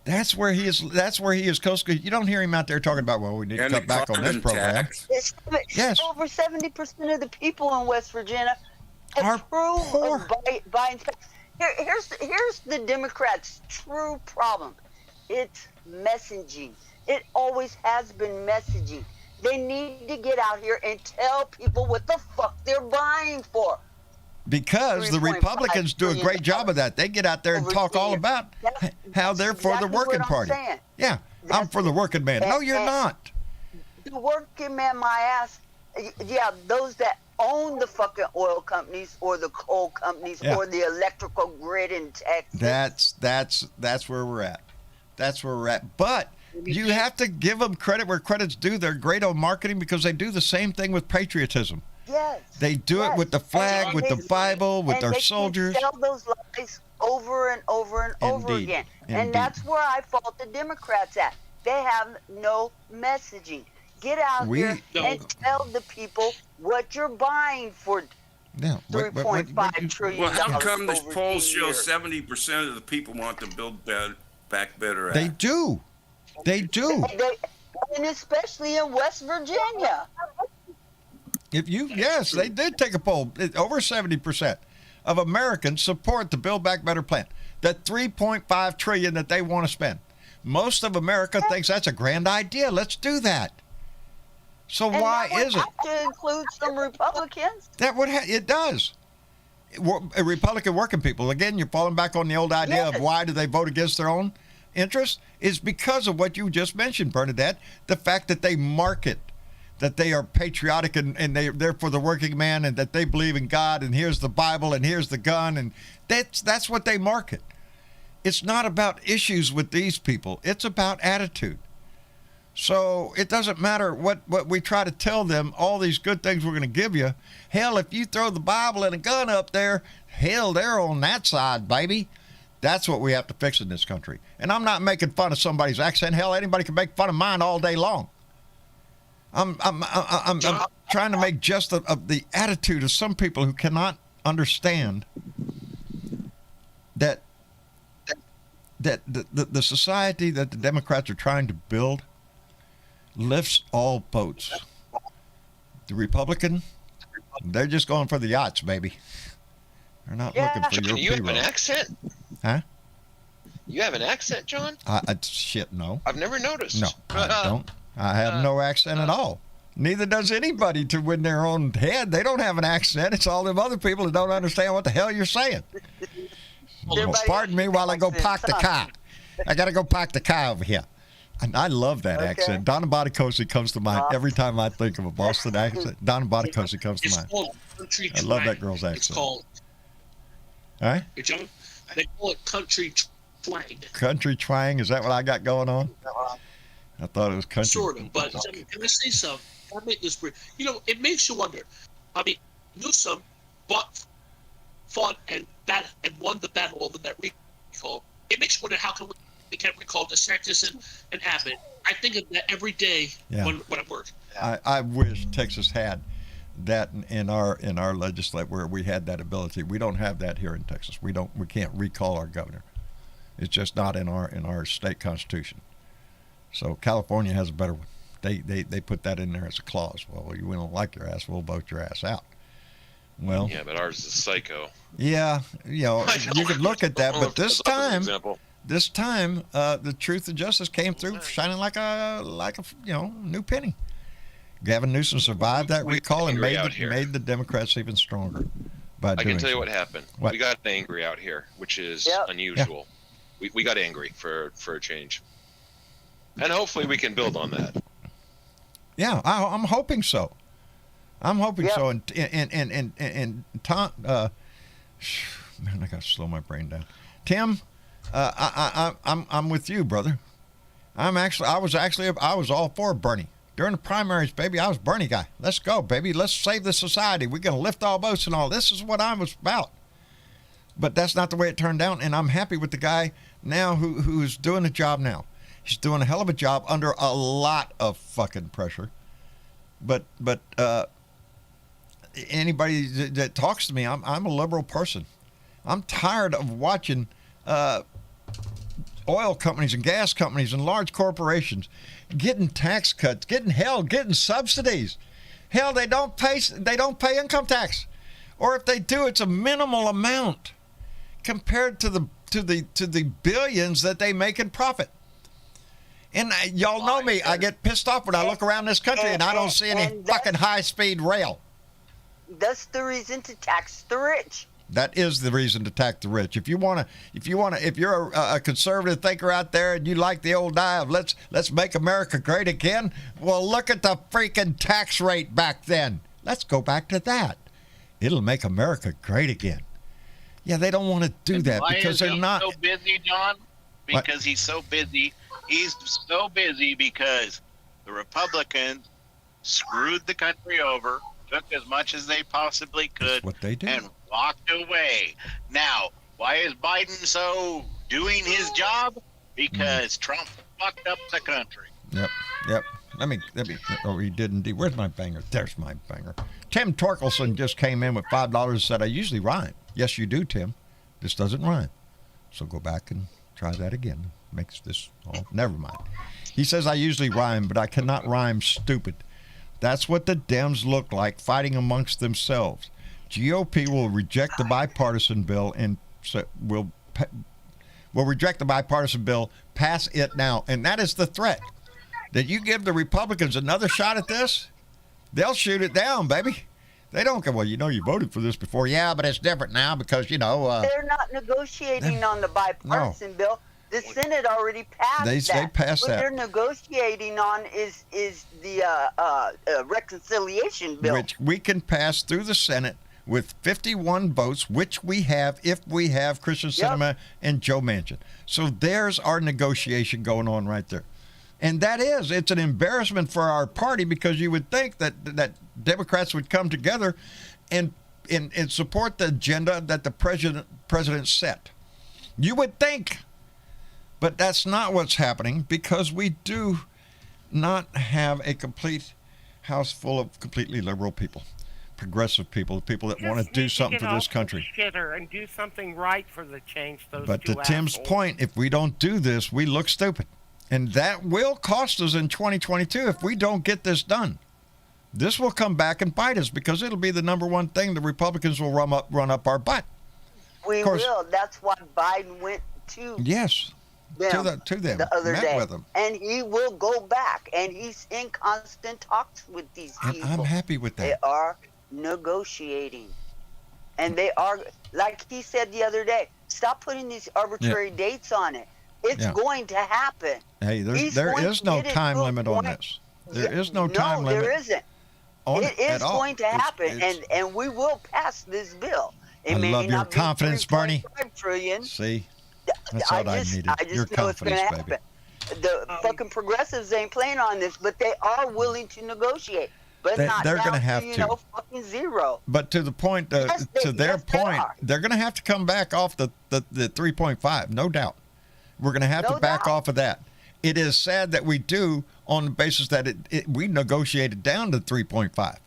That's where he is. That's where he is. You don't hear him out there talking about, well, we need to cut back on this program. Yes. Over 70% of the people in West Virginia approve of buying. Here's the Democrats' true problem. It's messaging. It always has been messaging. They need to get out here and tell people what the fuck they're buying for. Because the Republicans do a great job of that. They get out there and talk all about how they're for the working party. Yeah, I'm for the working man. No, you're not. The working man, my ass. Yeah, those that own the fucking oil companies or the coal companies or the electrical grid in Texas. That's where we're at. That's where we're at. But you have to give them credit where credit's due. They're great on marketing because they do the same thing with patriotism. Yes. They do it with the flag, with the Bible, with their soldiers. They tell those lies over and over and over Indeed. again. Indeed. And that's where I fault the Democrats at. They have no messaging. Get out here and tell the people what you're buying for Yeah. $3.5 trillion. Well, how come this over poll 10 shows years. 70% of the people want to build back better? They do. They do. And especially in West Virginia. Yes, they did take a poll. Over 70% of Americans support the Build Back Better plan. That $3.5 trillion that they want to spend. Most of America thinks that's a grand idea. Let's do that. So why is it? To include some Republicans. It does. Republican working people. Again, you're falling back on the old idea of why do they vote against their own interests? Is because of what you just mentioned, Bernadette. The fact that they market that they are patriotic and they're for the working man and that they believe in God and here's the Bible and here's the gun and that's what they market. It's not about issues with these people. It's about attitude. So it doesn't matter what we try to tell them, all these good things we're going to give you. Hell, if you throw the Bible and a gun up there, hell, they're on that side, baby. That's what we have to fix in this country. And I'm not making fun of somebody's accent. Hell, anybody can make fun of mine all day long. I'm trying to make just of the attitude of some people who cannot understand that the society that the Democrats are trying to build lifts all boats. The Republican, they're just going for the yachts, baby. They're not looking for your You have an accent? Huh? You have an accent, John? Shit, no. I've never noticed. No, I don't. I have no accent at all. Neither does anybody to win their own head. They don't have an accent. It's all them other people that don't understand what the hell you're saying. Well, pardon me while I go park the car. I got to go park the car over here. And I love that accent. Donna Boticosi comes to mind every time I think of a Boston accent. Donna Boticosi comes to mind. I love that girl's accent. It's called. All right? Hey, John, they call it country twang. Country twang? Is that what I got going on? I thought it was country. Sort of, but can I say something? I make this brief. It makes you wonder. I mean, Newsom fought and won the battle over that recall. It makes you wonder how come we can't recall DeSantis and Abbott. I think of that every day when I work. I wish Texas had that in our legislature where we had that ability. We don't have that here in Texas. We can't recall our governor. It's just not in our state constitution. So California has a better one. They put that in there as a clause. Well, we don't like your ass, we'll vote your ass out. Well, yeah, but ours is psycho. Yeah, you could look at that, but this time, the truth and justice came through, shining like a new penny. Gavin Newsom survived that recall and made the Democrats even stronger. I can tell you what happened. We got angry out here, which is unusual. Yeah. We got angry for a change, and hopefully we can build on that. Yeah, I'm hoping so. I'm hoping so. And Tom, man, I gotta slow my brain down. Tim, I'm with you, brother. I was all for Bernie during the primaries, baby. I was Bernie guy. Let's go, baby. Let's save the society. We're gonna lift all boats and all. This is what I was about. But that's not the way it turned out. And I'm happy with the guy now who's doing the job now. He's doing a hell of a job under a lot of fucking pressure. But anybody that talks to me, I'm a liberal person. I'm tired of watching oil companies and gas companies and large corporations getting tax cuts, getting subsidies. Hell, they don't pay income tax, or if they do, it's a minimal amount compared to the billions that they make in profit. And y'all know me, I get pissed off when I look around this country and I don't see any fucking high-speed rail. That's the reason to tax the rich. That is the reason to tax the rich. If you're a conservative thinker out there and you like the old idea of let's make America great again, well, look at the freaking tax rate back then. Let's go back to that. It'll make America great again. Yeah, they don't want to do that because they're not so busy, John. Because he's so busy. He's so busy because the Republicans screwed the country over took as much as they possibly could, That's what they did. and walked away. Now, why is Biden so doing his job? Because Trump fucked up the country. Yep. Let me. Oh, he did indeed. Where's my banger? There's my banger. Tim Torkelson just came in with $5 and said, I usually rhyme. Yes, you do, Tim. This doesn't rhyme. So go back and try that again. Makes this, never mind. He says, I usually rhyme, but I cannot rhyme stupid. That's what the Dems look like, fighting amongst themselves. GOP will reject the bipartisan bill and will reject the bipartisan bill, pass it now. And that is the threat. That you give the Republicans another shot at this, they'll shoot it down, baby. They don't go, well, you voted for this before. Yeah, but it's different now because, they're not negotiating on the bipartisan bill. The Senate already passed They passed what that. they're negotiating on is the reconciliation bill. Which we can pass through the Senate with 51 votes, which we have if we have Christian Sinema and Joe Manchin. So there's our negotiation going on right there. And it's an embarrassment for our party because you would think that Democrats would come together and support the agenda that the president set. You would think, but that's not what's happening because we do not have a complete house full of completely liberal people, progressive people, people that want to do something for this country. Shitter and do something right for the change. But to Tim's point, if we don't do this, we look stupid. And that will cost us in 2022 if we don't get this done. This will come back and bite us because it'll be the number one thing the Republicans will run up our butt. We will. That's why Biden went to them to them the other met day. with them. And he will go back. And he's in constant talks with these people. I'm happy with that. They are negotiating. And they are, like he said the other day, stop putting these arbitrary dates on it. It's going to happen. Hey, there is no time limit on this. There is no time limit. No, there isn't. It is going to happen, and we will pass this bill. It may love your not be confidence, Bernie. $3.5 trillion. See, that's all I needed. I just Your know it's going to confidence, baby. happen. The fucking progressives ain't playing on this, but they are willing to negotiate. But They're going to have to. Fucking zero. But to the point, to their point, they're going to have to come back off the 3.5, no doubt. We're going to have to back off of that. It is sad that we do on the basis that we negotiated down to 3.5.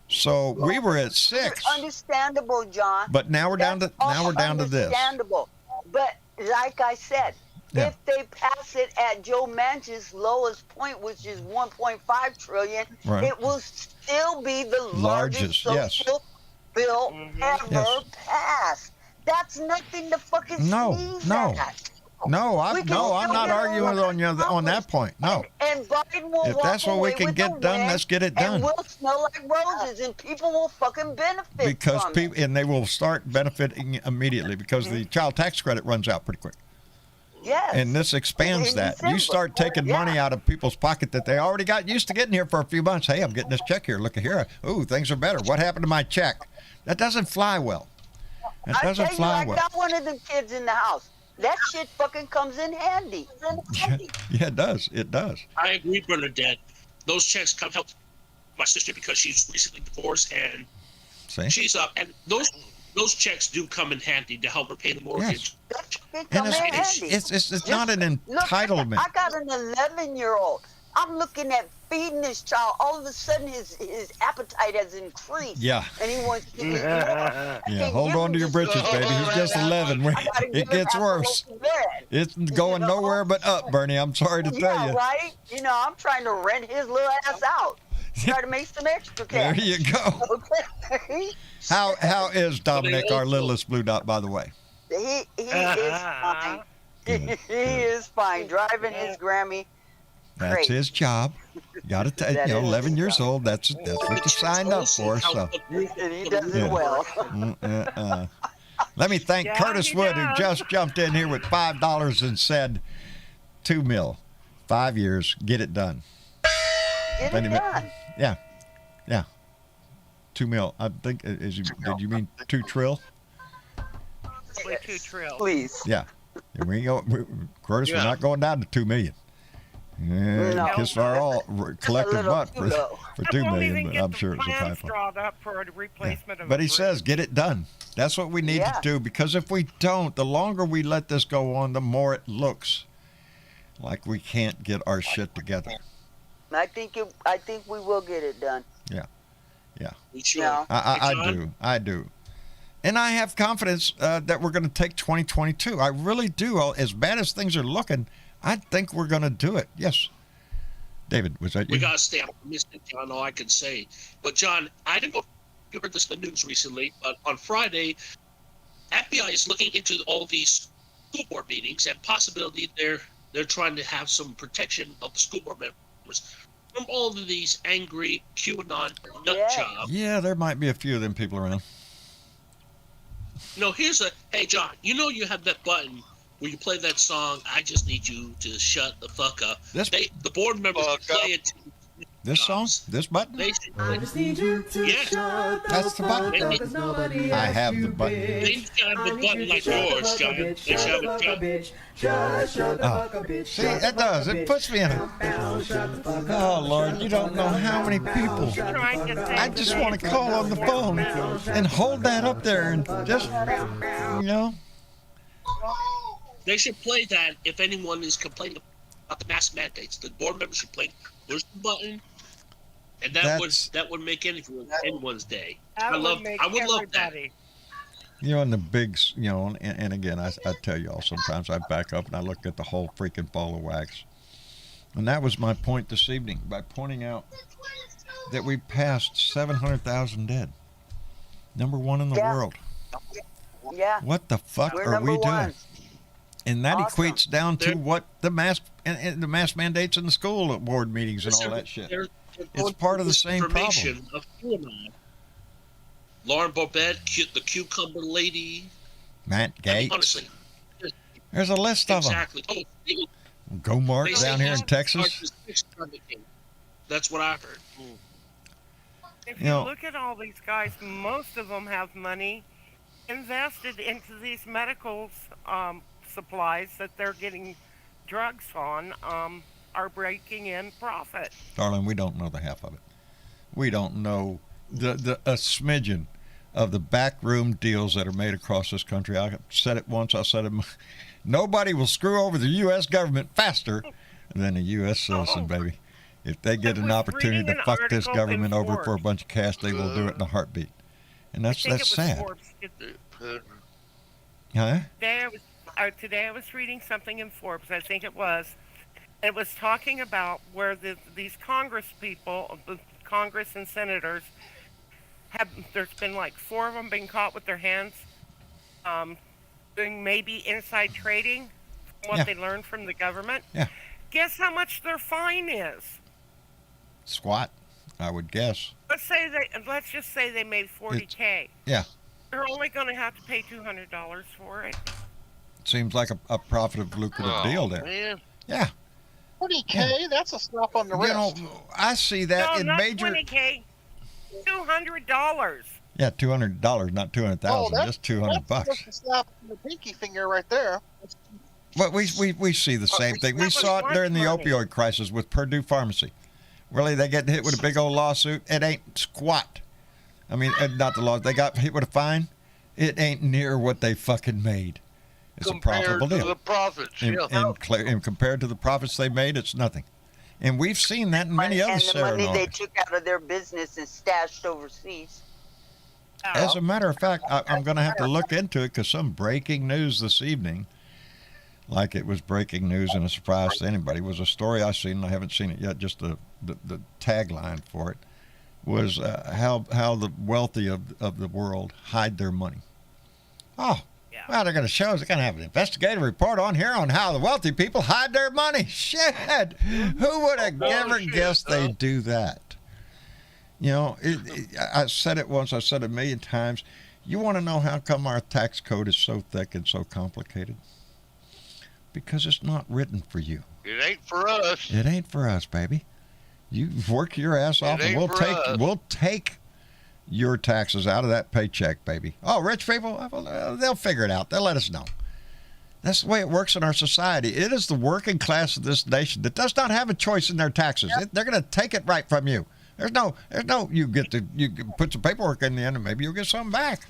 So we were at 6. Understandable, John. But now we're down to this. Understandable. But like I said, if they pass it at Joe Manchin's lowest point, which is 1.5 trillion, it will still be the largest social bill ever passed. That's nothing to fucking sneeze at. No, I'm not arguing on that point. No. And Biden will if that's what we can get done, let's get it done. And we'll smell like roses, and people will fucking benefit from it. And they will start benefiting immediately because the child tax credit runs out pretty quick. Yes. And this expands that. December. You start taking money out of people's pocket that they already got used to getting here for a few months. Hey, I'm getting this check here. Look at here. Ooh, things are better. What happened to my check? That doesn't fly well. That doesn't fly well. I got one of the kids in the house. That shit fucking comes in handy. Yeah, it does. It does. I agree, Bernadette. Those checks come help my sister because she's recently divorced and she's up. And those checks do come in handy to help her pay the mortgage. Yes. It's not an entitlement. Look, I got an 11-year-old. I'm looking at feeding this child. All of a sudden, his appetite has increased. Yeah. And he wants to eat more. Yeah, hold on to your britches, baby. He's just 11. It gets worse. It's going nowhere but up, Bernie. I'm sorry to tell you. Yeah, right? I'm trying to rent his little ass out. Try to make some extra cash. There you go. Okay. How is Dominic, our littlest blue dot, by the way? He is fine. He is fine. Driving his Grammy. That's Great. his job. Got to take, 11 years old. That's what you signed up for. So. And he does it well. Let me thank Curtis Wood, who just jumped in here with $5 and said, $2 million, 5 years, get it done. Get it done. Yeah. 2 million. I think. Did you mean 2 trill? 2 trill. Please. Yeah. We go, Curtis. We're not going down to 2 million. Yeah, No. kiss our all collective little butt for too low. for I 2 won't million, even but get I'm the sure it's a plans typo. drawn up for a replacement of But a he bridge. says, get it done. That's what we need Yeah. to do, because if we don't, the longer we let this go on, the more it looks like we can't get our shit together. I think we will get it done. We sure. No. I John? do. And I have confidence that we're going to take 2022. I really do. As bad as things are looking, I think we're going to do it. Yes. David, was that you? We gotta stay optimistic, John. All I can say. But John, I didn't know if you heard this in the news recently, but on Friday, FBI is looking into all these school board meetings and possibility they're trying to have some protection of the school board members from all of these angry QAnon nut jobs. Yeah, there might be a few of them people around. No, hey John, you have that button where you play that song, I Just Need You to Shut the Fuck Up. The board members play it. This song? This button? I just need you to shut That's the button. because nobody I else have you the button. They bitch. should have I a need button you to like shut the yours, fuck John. up, bitch. They should Shut have the a fuck John. up, bitch. Shut the fuck up, bitch. See, Shut the it fuck does. up, It bitch. puts me in a... Bow, shut the fuck Oh, up. Lord, you don't know how many people. I just want to call on the phone and hold that up there and just, They should play that if anyone is complaining about the mask mandates. The board members should play push the button, and that would make anyone's day. That I would love that. everybody. in the bigs, and again, I tell you all, sometimes I back up and I look at the whole freaking ball of wax. And that was my point this evening, by pointing out that we passed 700,000 dead. Number one in the world. Yeah. What the fuck We're are number we doing? one. And that Awesome. equates down to what the mask mandates in the school board meetings and all that shit. It's part of the same problem. Of QAnon. Lauren Bobette, the cucumber lady. Matt Gates. Honestly, there's a list of them. exactly. Oh, Go Mark they down say here in Mark Texas. is the sixth candidate. That's what I've heard. If You you know- look at all these guys, most of them have money invested into these medical supplies that they're getting drugs on, are breaking in profit. Darling, we don't know the half of it. We don't know a smidgen of the backroom deals that are made across this country. I said it once, I said it. Nobody will screw over the U.S. government faster than a U.S. citizen, baby. If they get an opportunity to fuck this government over for a bunch of cash, they will do it in a heartbeat. And that's sad. Huh? Today I was reading something in Forbes, I think it was. It was talking about where these Congress people, the Congress and senators, there's been like 4 of them being caught with their hands doing maybe inside trading, from what they learned from the government. Yeah. Guess how much their fine is? Squat, I would guess. Let's just say they made $40K. Yeah. They're only going to have to pay $200 for it. Seems like a profitable, lucrative deal there. Man. Yeah. 40K? That's a slap on the wrist. I see that No, in not major. $20K. $200. Yeah, $200, not 200,000, just $200 bucks. That's a slap on the pinky finger right there. But we see the same thing. We saw it during the opioid crisis with Purdue Pharmacy. Really, they get hit with a big old lawsuit. It ain't squat. I mean, not the law. They got hit with a fine. It ain't near what they fucking made. It's a profitable deal. Compared to the profits, And compared to the profits they made, it's nothing. And we've seen that in many other And the money ceremonies. they took out of their business and stashed overseas. As a matter of fact, I'm going to have to look into it because some breaking news this evening, like it was breaking news and a surprise to anybody, was a story I seen, and I haven't seen it yet, just the tagline for it, was how the wealthy of the world hide their money. Oh, well, they're going to show us, they're going to have an investigative report on here on how the wealthy people hide their money. Shit! Who would have ever guessed they'd do that? I said it once, I said it a million times. You want to know how come our tax code is so thick and so complicated? Because it's not written for you. It ain't for us. It ain't for us, baby. You work your ass off, and we'll take your taxes out of that paycheck, baby. Oh, rich people, they'll figure it out. They'll let us know. That's the way it works in our society. It is the working class of this nation that does not have a choice in their taxes. They're going to take it right from you. There's no. You can put some paperwork in the end, and maybe you'll get something back.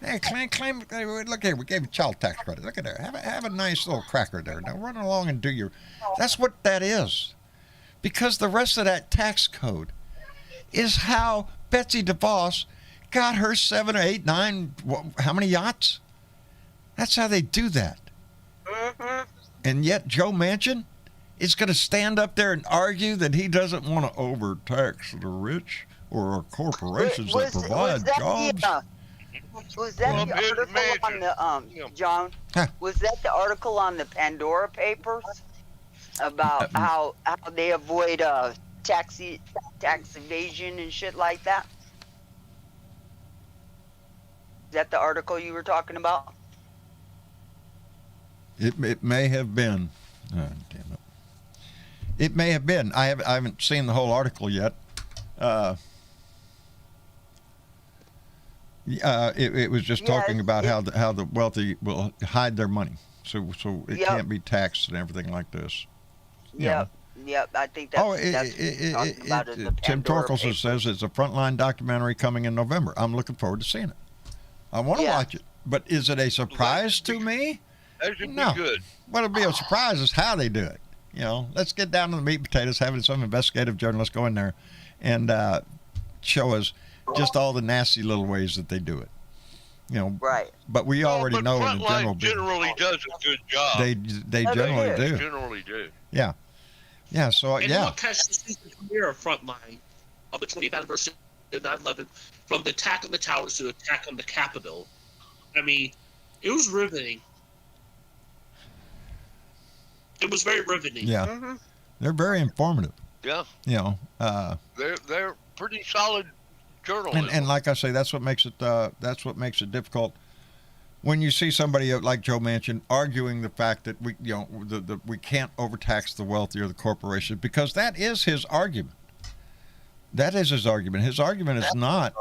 Hey, claim. Look here, we gave you child tax credit. Look at there. Have a nice little cracker there. Now run along and do your. That's what that is, because the rest of that tax code is how Betsy DeVos got her 7 or 8, 9. How many yachts? That's how they do that. And yet Joe Manchin is going to stand up there and argue that he doesn't want to overtax the rich or our corporations that provide jobs. Was that the article on the John? Huh. Was that the article on the Pandora Papers about how they avoid tax evasion and shit like that? Is that the article you were talking about? It may have been. Oh, damn it. It may have been. I haven't seen the whole article yet. It was just talking about how the wealthy will hide their money, so it can't be taxed and everything like this. Yep. I think that's Tim Torkelson says it's a frontline documentary coming in November. I'm looking forward to seeing it. I want to watch it, but is it a surprise to me? That should No. be good. What'll be a surprise is how they do it. Let's get down to the meat and potatoes, having some investigative journalists go in there and show us just all the nasty little ways that they do it. Right. But we already know in the general. Generally does a good job. They generally do. Generally do. Yeah. So And look at the season premiere of Frontline of the 20th anniversary of 9/11, from the attack on the towers to the attack on the Capitol. I mean, it was riveting. It was very riveting. Yeah. They're very informative. Yeah. They're pretty solid journalism. And like I say, that's what makes it difficult when you see somebody like Joe Manchin arguing the fact that we can't overtax the wealthy or the corporations, because that is his argument. That is his argument. His argument is not,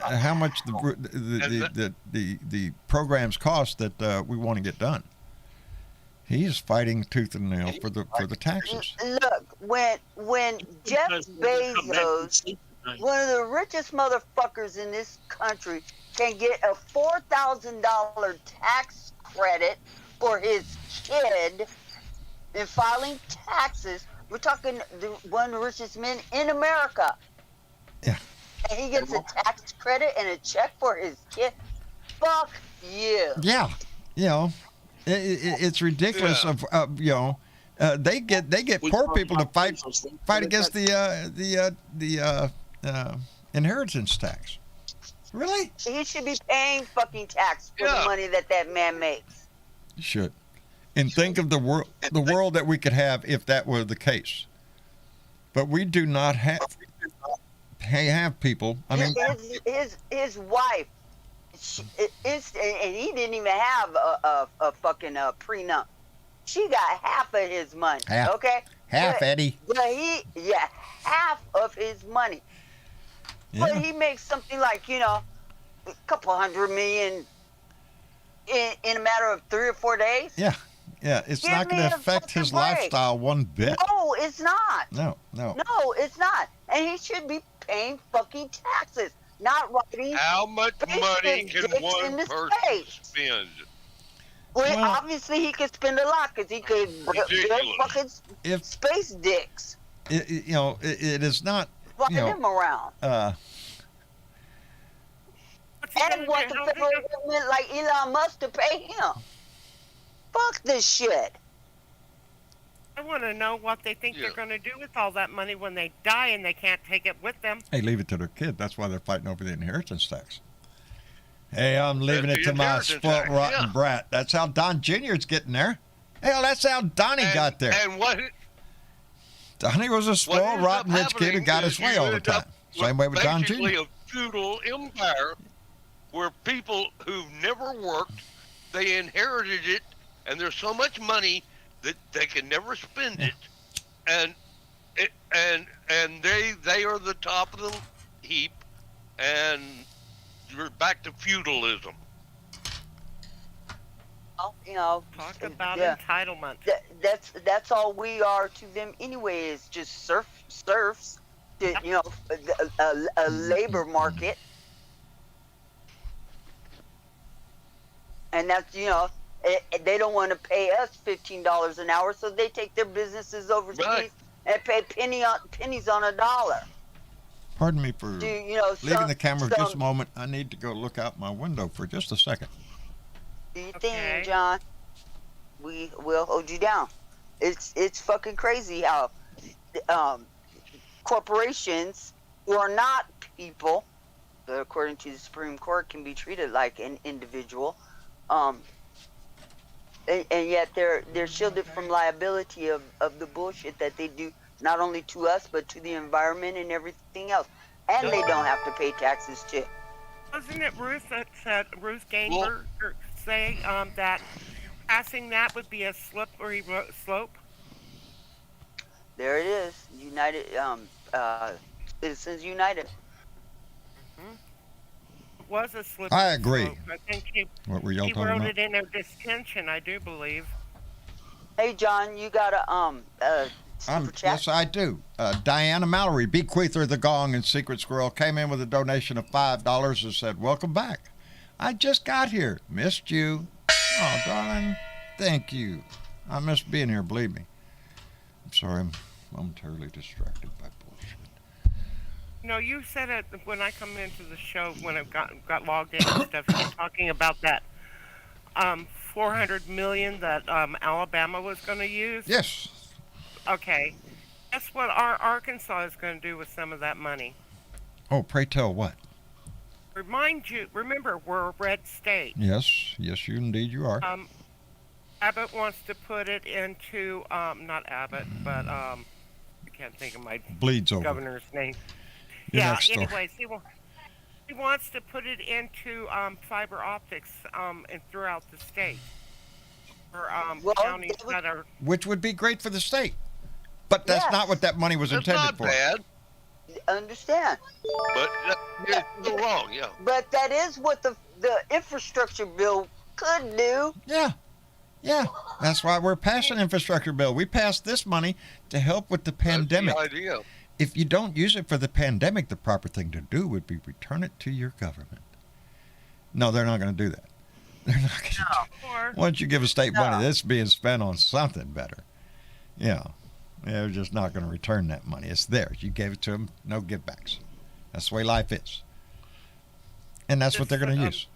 how much the programs cost that we want to get done. He's fighting tooth and nail for the taxes. Look, when Jeff Bezos, one of the richest motherfuckers in this country, can get a $4,000 tax credit for his kid in filing taxes, we're talking one of the richest men in America. Yeah. And he gets a tax credit and a check for his kid. Fuck you. Yeah. It's ridiculous. They get poor people to fight against the inheritance tax. Really? He should be paying fucking tax for the money that man makes. You should. And think of the world that we could have if that were the case. But we do not have people. I mean, his wife. And he didn't even have a fucking prenup. She got half of his money. Okay? Half, Eddie. But half of his money. Yeah. But he makes something like, a couple $100 million in a matter of 3 or 4 days. Yeah. It's not going to affect his lifestyle one bit. No, it's not. No, it's not. And he should be paying fucking taxes. Not writing. How much money can one person spend? Well, obviously he could spend a lot because he could build fucking space dicks. It is not. Flying him around. And want the federal government like Elon Musk to pay him. Fuck this shit. I want to know what they think they're going to do with all that money when they die and they can't take it with them. Hey, leave it to their kid. That's why they're fighting over the inheritance tax. Hey, I'm leaving it to my spoiled, rotten brat. That's how Don Jr.'s getting there. Hell, that's how Donnie got there. And what? Donnie was a spoiled, rotten, rich kid who got his way all the time. Same way with Don Jr. Basically a feudal empire where people who've never worked, they inherited it, and there's so much money that they can never spend it, and they are the top of the heap, and you're back to feudalism. Talk about yeah. entitlement. That's all we are to them anyway. Is just serfs. To, a labor market, and that's they don't want to pay us $15 an hour, so they take their businesses overseas and pay pennies on a dollar. Pardon me for leaving the camera for just a moment. I need to go look out my window for just a second. Do you think, John? We will hold you down. It's fucking crazy how corporations who are not people, but according to the Supreme Court, can be treated like an individual, and yet they're shielded from liability of the bullshit that they do, not only to us but to the environment and everything else, and they don't have to pay taxes too. Wasn't it Ruth that said, Ruth Gainberg say that passing that would be a slippery slope? There it is, United Citizens United. It was a slippery I agree. slope. I think What were y'all he talking wrote about? it in their dissension, I do believe. Hey, John, you got a super chat? Yes, I do. Diana Mallory, bequeather of the Gong and Secret Squirrel, came in with a donation of $5 and said, "Welcome back. I just got here. Missed you." Oh, darling, thank you. I miss being here, believe me. I'm sorry, I'm momentarily distracted by bullshit. No, you said it when I come into the show, when I got logged in and stuff, you were talking about that $400 million that Alabama was going to use. Yes. Okay. Guess what our Arkansas is going to do with some of that money? Oh, pray tell what? Remember, we're a red state. Yes, you indeed you are. Abbott wants to put it into, not Abbott, but I can't think of my Bleeds over. governor's name. Your next story. Anyways, he wants to put it into fiber optics and throughout the state. For counties that are... Which would be great for the state. But that's not what that money was intended for. Bad. Understand. But you're still wrong, yeah. But that is what the infrastructure bill could do. Yeah. That's why we're passing infrastructure bill. We passed this money to help with the pandemic. That's the idea. If you don't use it for the pandemic, the proper thing to do would be return it to your government. No, they're not going to do that. They're not going to do that. Once you give a state money, that's being spent on something better. Yeah. They're just not going to return that money. It's theirs. You gave it to them, no givebacks. That's the way life is. And that's what they're going to use.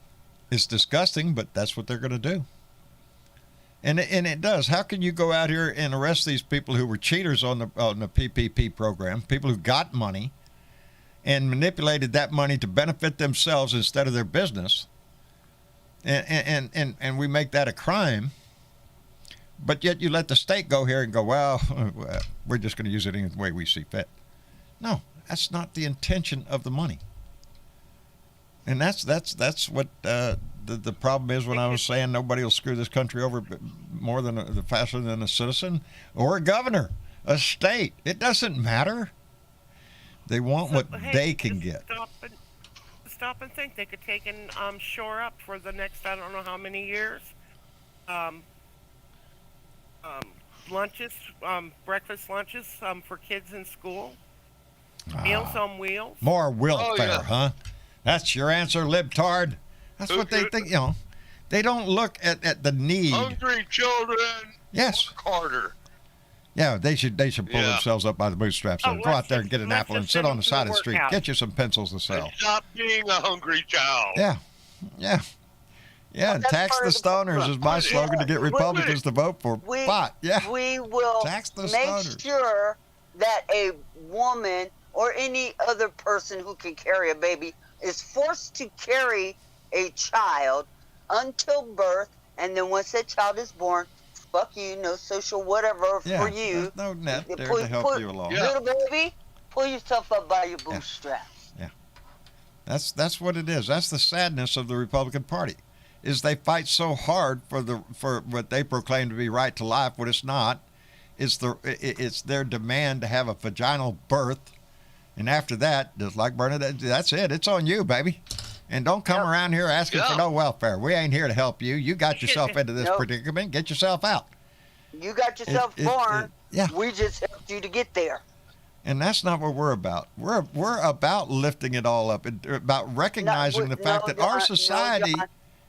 It's disgusting, but that's what they're going to do. And it does. How can you go out here and arrest these people who were cheaters on the PPP program, people who got money and manipulated that money to benefit themselves instead of their business, and we make that a crime, but yet you let the state go here and go, well, we're just going to use it any way we see fit. No, that's not the intention of the money. And that's what the problem is when I was saying nobody will screw this country over more than faster than a citizen or a governor, a state. It doesn't matter. They want what they can get. Stop and think. They could take and shore up for the next I don't know how many years. Lunches, breakfast lunches for kids in school. Meals on Wheels. More welfare, huh? That's your answer, libtard. That's what they think, They don't look at the need. Hungry children. Yes. Work harder. Yeah, they should pull themselves up by the bootstraps and go out there and get an apple and sit on the side of the street. Get you some pencils to sell. And stop being a hungry child. Yeah, and tax the stoners is my slogan to get Republicans to vote for pot. Yeah. We will tax the make stoners. sure that a woman or any other person who can carry a baby is forced to carry a child until birth, and then once that child is born, fuck you, no social whatever for you. No net there to help you along. Little baby, pull yourself up by your bootstraps. Yeah. That's what it is. That's the sadness of the Republican Party, is they fight so hard for what they proclaim to be right to life when it's not. It's their demand to have a vaginal birth, and after that, just like Bernadette, that's it. It's on you, baby. And don't come around here asking for no welfare. We ain't here to help you. You got yourself into this predicament. Get yourself out. You got yourself born. We just helped you to get there. And that's not what we're about. We're about lifting it all up, and about recognizing the fact that our society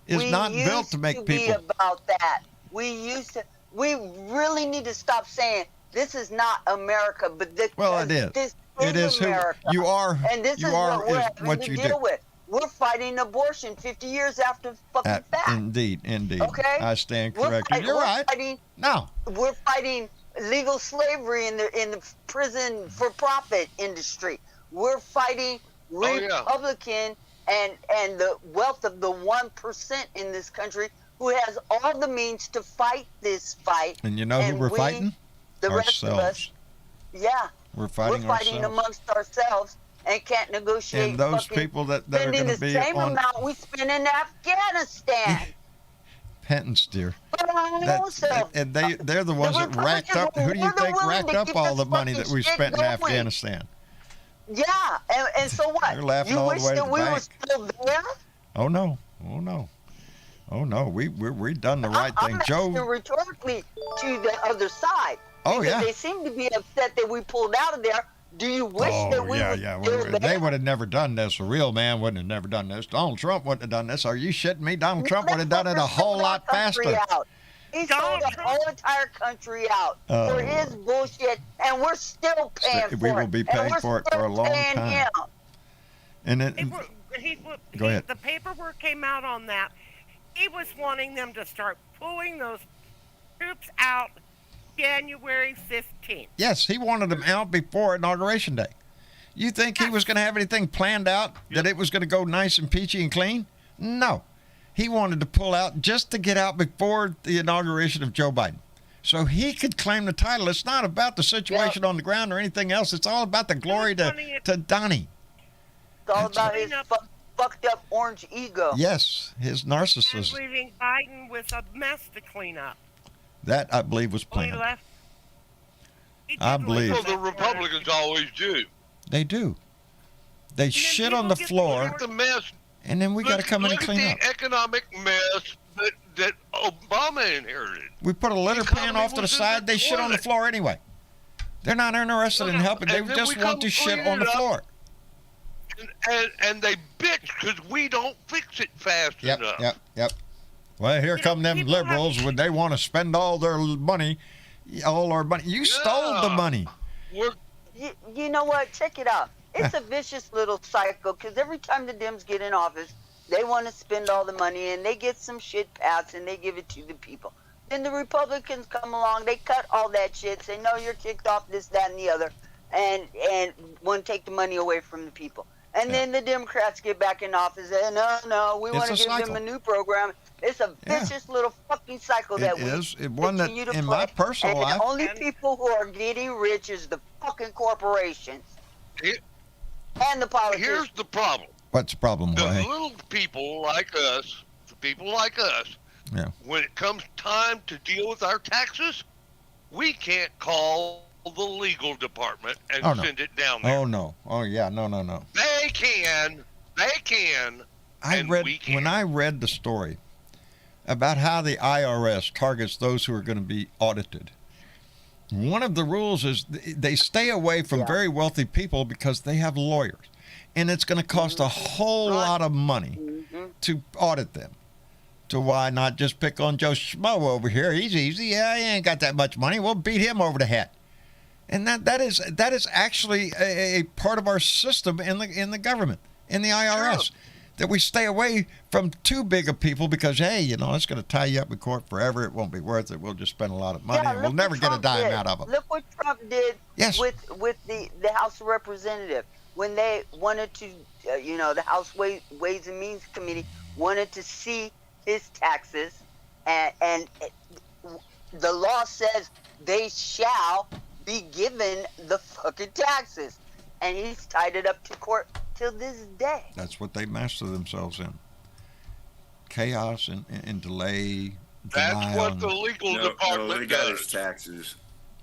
is not built to make people. Be about that. We really need to stop saying this is not America, but this. Well, it is. This it is America. Who you are. And this you is are what we're is having what to you deal do. with. We're fighting abortion 50 years after fucking fact. Indeed. Okay. I stand corrected. You're right. We're fighting legal slavery in the prison for profit industry. We're fighting Republican and the wealth of the 1% in this country who has all the means to fight this fight. And you know who we're fighting? The ourselves. rest of us. Yeah. We're fighting ourselves. Amongst ourselves and can't negotiate. And those people that are going to be spending the same amount we spend in Afghanistan. Penance, dear. They're the ones that racked up. Who do you think racked up all the money that we spent in Afghanistan? Yeah, and so what? They're laughing all the way to the bank. Were still there? Oh no! We done the right thing, I'm Joe. asking rhetorically to the other side. Oh because yeah. They seem to be upset that we pulled out of there. Do you wish that we were still there? They would have never done this. A real man wouldn't have never done this. Donald Trump wouldn't have done this. Are you shitting me? Donald Trump would have done it a whole lot faster. He sold the whole entire country out for his bullshit, and we're still paying for it. We will be paying for it for a long time. And then, go ahead. The paperwork came out on that. He was wanting them to start pulling those troops out January 15th. Yes, he wanted them out before Inauguration Day. You think he was going to have anything planned out that it was going to go nice and peachy and clean? No. He wanted to pull out just to get out before the inauguration of Joe Biden. So he could claim the title. It's not about the situation on the ground or anything else. It's all about the glory to Donnie. It's all about his fucked up orange ego. Yes, his narcissism. And leaving Biden with a mess to clean up. That, I believe, was planned. I believe. Well, the Republicans always do. They do. They shit on the floor, the mess. And then we got to come in and clean up. Look at the economic mess that Obama inherited. We put a litter pan off to the side. They shit on the floor anyway. They're not interested in helping. They just want to shit on the floor. And they bitch because we don't fix it fast enough. Yep. Well, here come them liberals when they want to spend all their money, all our money. You stole the money. You know what? Check it out. It's a vicious little cycle because every time the Dems get in office, they want to spend all the money and they get some shit passed and they give it to the people. Then the Republicans come along, they cut all that shit, say, no, you're kicked off, this, that, and the other, and want to take the money away from the people. And then the Democrats get back in office and no, we want to give them a new program. It's a vicious little fucking cycle that we continue to play. My personal life. And the only people who are getting rich is the fucking corporations. And the politicians. Here's the problem. What's the problem, The Jorge? little people like us, Yeah. when it comes time to deal with our taxes, we can't call the legal department and send it down there. Oh, no. Oh, yeah. No. They can. When I read the story about how the IRS targets those who are going to be audited, one of the rules is they stay away from very wealthy people because they have lawyers. And it's going to cost a whole lot of money to audit them. So why not just pick on Joe Schmo over here? He's easy. Yeah, he ain't got that much money. We'll beat him over the head. And that is actually a part of our system in the government, in the IRS. Sure. That we stay away from too big of people because, hey, it's going to tie you up in court forever. It won't be worth it. We'll just spend a lot of money and we'll never get a dime out of them. Look what Trump did with the House of Representatives when they wanted to, the House Ways and Means Committee wanted to see his taxes, and the law says they shall be given the fucking taxes. And he's tied it up to court till this day. That's what they master themselves in. Chaos and delay. That's what the legal department they got his taxes.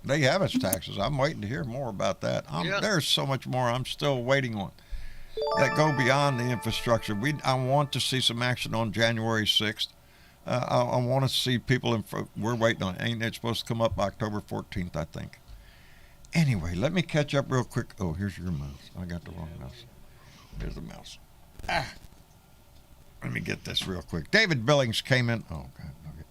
They have his taxes. I'm waiting to hear more about that. There's so much more I'm still waiting on. that go beyond the infrastructure. I want to see some action on January 6th. I want to see people we're waiting on it. Ain't it supposed to come up October 14th, I think. Anyway, let me catch up real quick. Oh, here's your mouse. I got the wrong mouse. There's the mouse. Let me get this real quick. David Billings came in. Oh, God. Okay.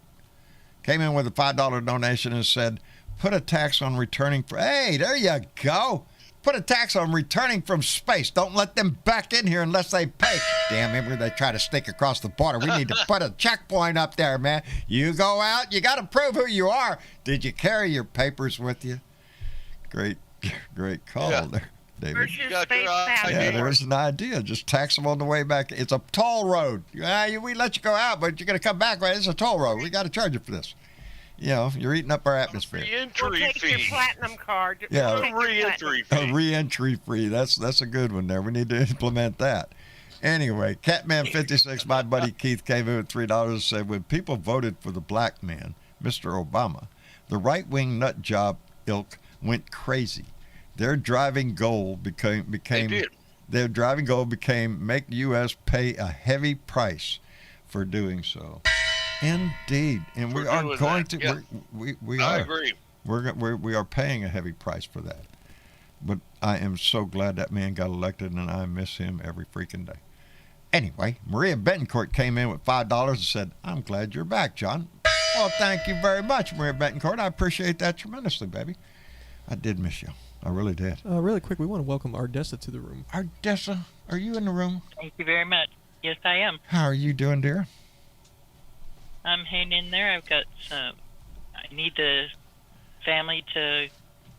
Came in with a $5 donation and said, put a tax on returning. Hey, there you go. Put a tax on returning from space. Don't let them back in here unless they pay. Damn, remember they try to sneak across the border. We need to put a checkpoint up there, man. You go out, you got to prove who you are. Did you carry your papers with you? Great call there, David. Where's your space passport? Yeah, there's an idea. Just tax them on the way back. It's a toll road. We let you go out, but you're going to come back. Right? It's a toll road. We got to charge you for this. You know, you're eating up our atmosphere. We'll take your platinum card. Yeah, re-entry fee. A re-entry free. That's a good one there. We need to implement that. Anyway, Catman56, my buddy Keith came in with $3 and said, when people voted for the black man, Mr. Obama, the right-wing nut job ilk went crazy. Their driving goal became their driving goal became make the U.S. pay a heavy price for doing so. Indeed, and we are going to. Yeah. We I are. agree. We are paying a heavy price for that. But I am so glad that man got elected, and I miss him every freaking day. Anyway, Maria Betancourt came in with $5 and said, "I'm glad you're back, John." Well, thank you very much, Maria Betancourt. I appreciate that tremendously, baby. I did miss you. I really did. Really quick, we want to welcome Ardessa to the room. Ardessa, are you in the room? Thank you very much. Yes, I am. How are you doing, dear? I'm hanging in there. I've got I need the family to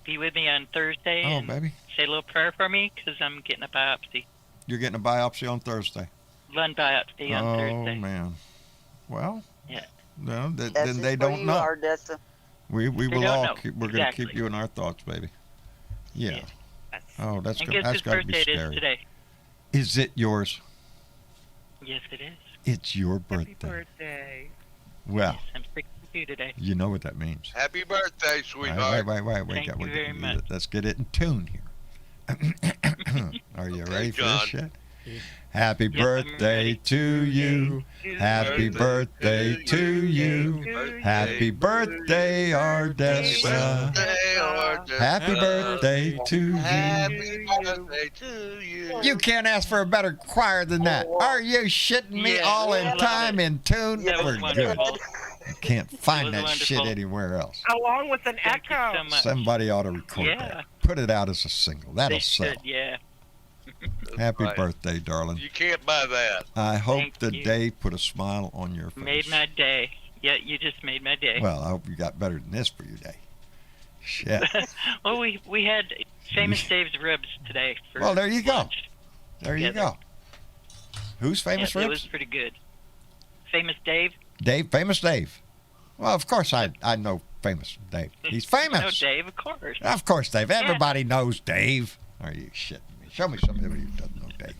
be with me on Thursday and baby. say a little prayer for me because I'm getting a biopsy. You're getting a biopsy on Thursday. Lung biopsy on Thursday. Oh, man. Well, yeah. No, then they don't know. Ardessa. We will don't all know. we're going to keep you in our thoughts, baby. Yeah. Oh, that's and good. guess That's his got to be birthday it is scary. today. Is it yours? Yes, it is. It's your birthday. Happy birthday. Well, Yes, I'm 62 today. you know what that means. Happy birthday, sweetheart. Wait. Thank you very much. Let's get it in tune here. Are you ready for this John. shit? Happy Yes, I'm birthday ready. to you. Happy birthday to you. Happy birthday, Ardessa. Happy birthday to you. Happy birthday to you. You can't ask for a better choir than that. Are you shitting me? Yeah, All I in love time, it. in tune? That We're was good. wonderful. You can't find That that was shit wonderful. anywhere else. Along with an Thank you echo. so much. Somebody ought to record Yeah. that. Put it out as a single. That'll They sell. should, yeah. Happy right. birthday, darling. You can't buy that. I hope Thank the you. day put a smile on your face. Made my day. Yeah, you just made my day. Well, I hope you got better than this for your day. Shit. Well, we had Famous Dave's ribs today. For Well, there you go. lunch. There you Together. go. Who's Famous Yeah, Ribs? It was pretty good. Famous Dave? Dave, Famous Dave. Well, of course I know Famous Dave. He's famous. No, Dave, of course. Of course, Dave. Everybody knows Dave. Are you shitting me? Show me somebody who doesn't know Dave.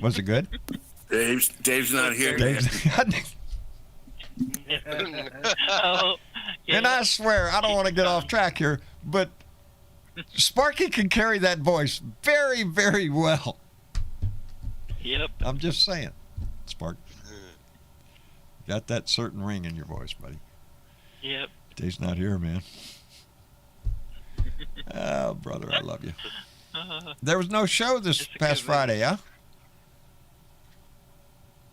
Was it good? Dave's not here. Dave's, Oh, yeah. and I swear, I don't want to get off track here, but Sparky can carry that voice very, very well. Yep. I'm just saying, Spark. Got that certain ring in your voice, buddy. Yep. Dave's not here, man. Oh, brother, I love you. There was no show this past Friday, huh?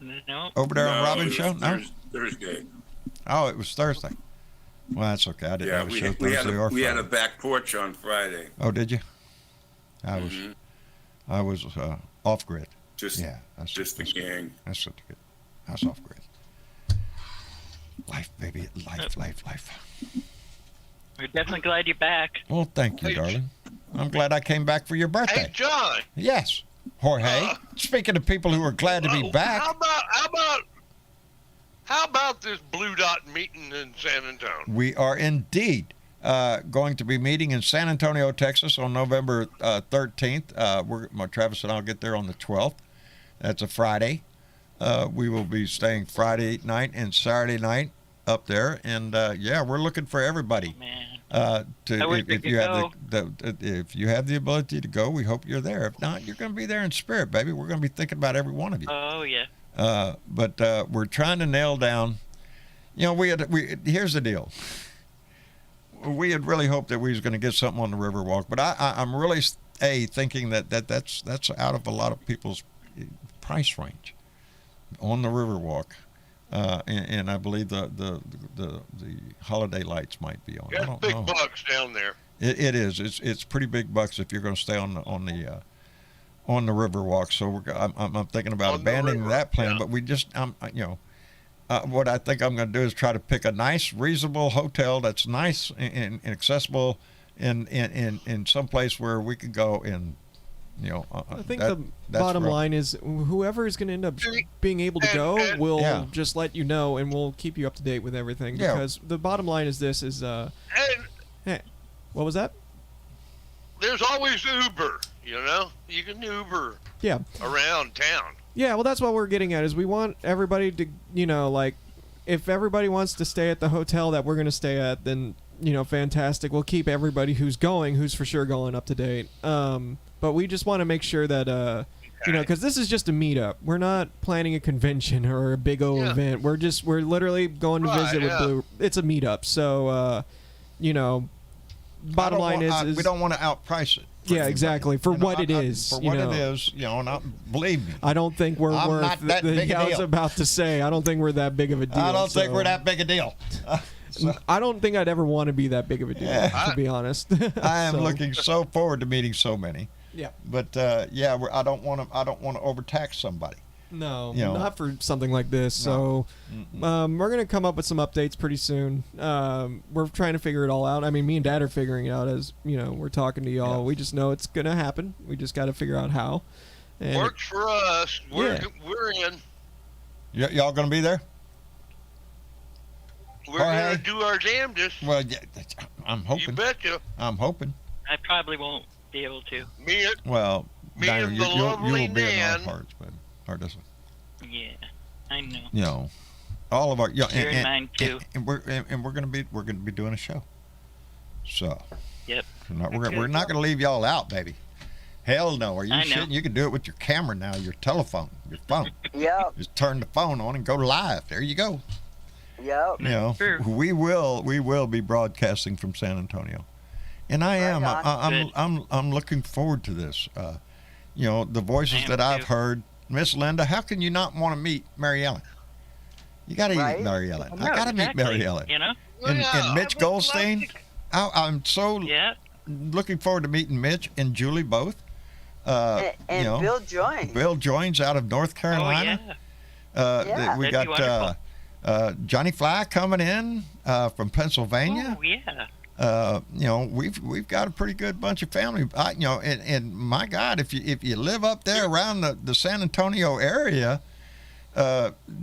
No. Over there on No, Robin's it show? was No? Thursday. Oh, it was Thursday. Well, that's okay. I didn't Yeah, have a we, show we, had Thursday a, or we had a Friday. back porch on Friday. Oh, did you? I was off grid. Just Yeah, that's the gang. That's what good. That's off grid. Life, baby, life. We're definitely glad you're back. Well, thank you, darling. I'm glad I came back for your birthday. Hey, John. Yes, Jorge. Speaking of people who are glad to be back, How about this Blue Dot meeting in San Antonio? we are indeed going to be meeting in San Antonio, Texas on November 13th. Travis and I'll get there on the 12th. That's a Friday. We will be staying Friday night and Saturday night up there. And, yeah, we're looking for everybody. Man. I wish we if could you have go. if you have the ability to go, we hope you're there. If not, you're going to be there in spirit, baby. We're going to be thinking about every one of you. Oh yeah. But we're trying to nail down. Here's the deal. We had really hoped that we was going to get something on the Riverwalk, but I'm really thinking that's out of a lot of people's price range on the Riverwalk. And I believe the holiday lights might be on. I That's don't big know. bucks down there. It is. It's pretty big bucks if you're going to stay on the Riverwalk. So I'm thinking about abandoning that plan. But we just what I think I'm going to do is try to pick a nice, reasonable hotel that's nice and accessible in some place where we could go and. I think the bottom line is whoever is going to end up being able to go will just let you know, and we'll keep you up to date with everything. Yeah. Because the bottom line is this: hey, what was that? There's always Uber. You can Uber. Yeah. Around town. Yeah, well, that's what we're getting at. Is we want everybody to, if everybody wants to stay at the hotel that we're going to stay at, then fantastic. We'll keep everybody who's for sure going up to date. But we just want to make sure that, because this is just a meetup. We're not planning a convention or a big old event. We're literally going to visit with Blue. It's a meetup. So, bottom line is we don't want to outprice it. Yeah, exactly. For what it is. For what it is, believe me. I don't think we're I'm worth not that big a I was deal. about to say, I don't think we're that big of a deal. I don't think so- we're that big a deal. I don't think I'd ever want to be that big of a deal, to be honest. I am So- looking so forward to meeting so many. Yeah. But I don't want to overtax somebody. No, You know. not for something like this. So, we're gonna come up with some updates pretty soon. We're trying to figure it all out. I mean, me and Dad are figuring it out as we're talking to y'all. We just know it's gonna happen. We just got to figure out how. And Works for us. We're in. Y'all gonna be there? We're Jorge? going to do our damnedest. Well, yeah, I'm hoping. You betcha. I'm hoping. I probably won't be able to. Well, Me Dinah, and you the will lovely be in our Nan. hearts, but heart doesn't. Yeah, I know. All of our You're in mine too. and we're gonna be doing a show. So Yep. we're not gonna leave y'all out, baby. Hell no. Are you I know. shitting? You can do it with your camera now, your telephone, your phone. Yep. Just turn the phone on and go live. There you go. Yep. We will be broadcasting from San Antonio, and I am. I'm looking forward to this. The voices that I've heard. Miss Linda, how can you not want to meet Mary Ellen? You got to meet Mary Ellen. I got to meet Mary Ellen. And Mitch Goldstein. I'm so looking forward to meeting Mitch and Julie both. And Bill Joynes. Bill Joynes out of North Carolina. We That'd be got Johnny Fly coming in from Pennsylvania. Oh yeah. We've got a pretty good bunch of family. And my God, if you live up there around the San Antonio area,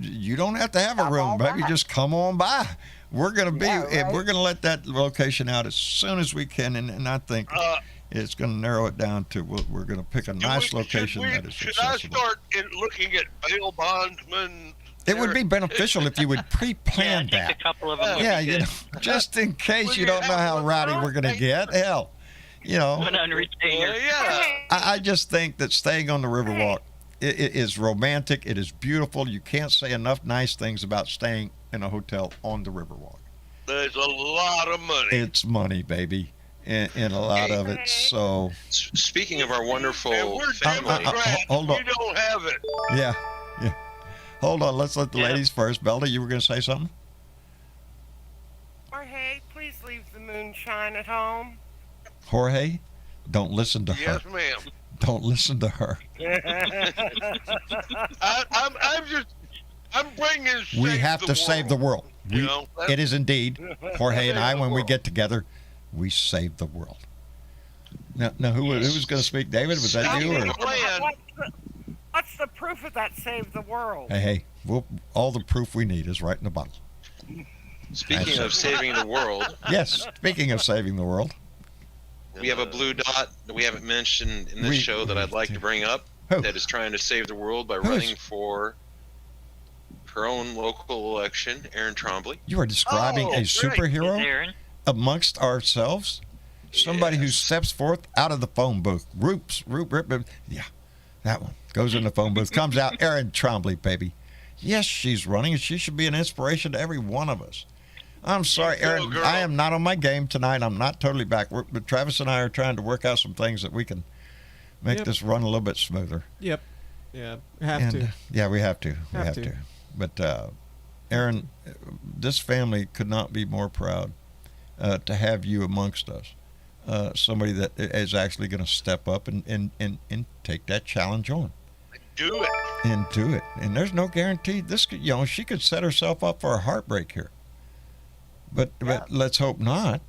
you don't have to have a room, baby. Just come on by. We're gonna be, and we're gonna let that location out as soon as we can, and I think it's gonna narrow it down to we're gonna pick a nice location that is Should accessible. I start looking at bail bondsmen? It would be beneficial if you would pre-plan that. A couple of them. Yeah, just in case you don't know how rowdy we're going to get. Hell, One on retainer. I just think that staying on the Riverwalk is romantic. It is beautiful. You can't say enough nice things about staying in a hotel on the Riverwalk. There's a lot of money. It's money, baby, and a lot of it. So, Speaking of our wonderful family, hold on. You don't have it. Yeah. Hold on. Let's let the ladies first. Belda, you were going to say something? Jorge, please leave the moonshine at home. Jorge, don't listen to her. Yes, ma'am. Don't listen to her. I'm bringing. We have to save the world. It is indeed. Jorge and I, when we get together, we save the world. Now who's going to speak? David, was that you? Or? What's the proof of that save the world? Hey, all the proof we need is right in the bottle. Speaking of saving the world. Yes, speaking of saving the world. We have a blue dot that we haven't mentioned in this show that I'd like to bring up that is trying to save the world by running for her own local election, Erin Trombley. You are describing a superhero? Erin. amongst ourselves. Somebody who steps forth out of the phone booth. Yeah, that one goes in the phone booth. Comes out, Erin Trombley, baby. Yes, she's running, and she should be an inspiration to every one of us. I'm sorry, Erin. I am not on my game tonight. I'm not totally back. But Travis and I are trying to work out some things that we can make this run a little bit smoother. Yep. Yeah, have to. Yeah, we have to. We Have have to. to. But, Erin, this family could not be more proud to have you amongst us. Somebody that is actually going to step up and take that challenge on. Do it. And do it. And there's no guarantee. This could, she could set herself up for a heartbreak here. But let's hope not.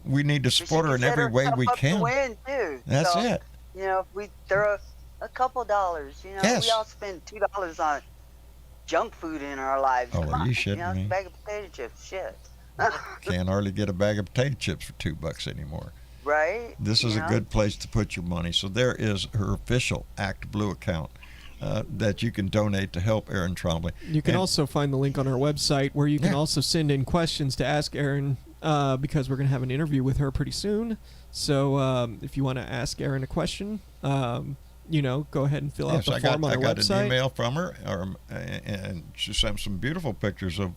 We need to support her in every way we can. Win too. That's So, it. If we throw a couple dollars, Yes. we all spend $2 on junk food in our lives. Oh, Come are on, you shitting me? A bag of potato chips, shit. Can't hardly get a bag of potato chips for $2 anymore. Right? This is a good place to put your money. So there is her official Act Blue account that you can donate to help Erin Trombley. You can also find the link on our website where you can also send in questions to ask Erin because we're going to have an interview with her pretty soon. So if you want to ask Erin a question, go ahead and fill out the form on our website. I got an email from her, and she sent some beautiful pictures of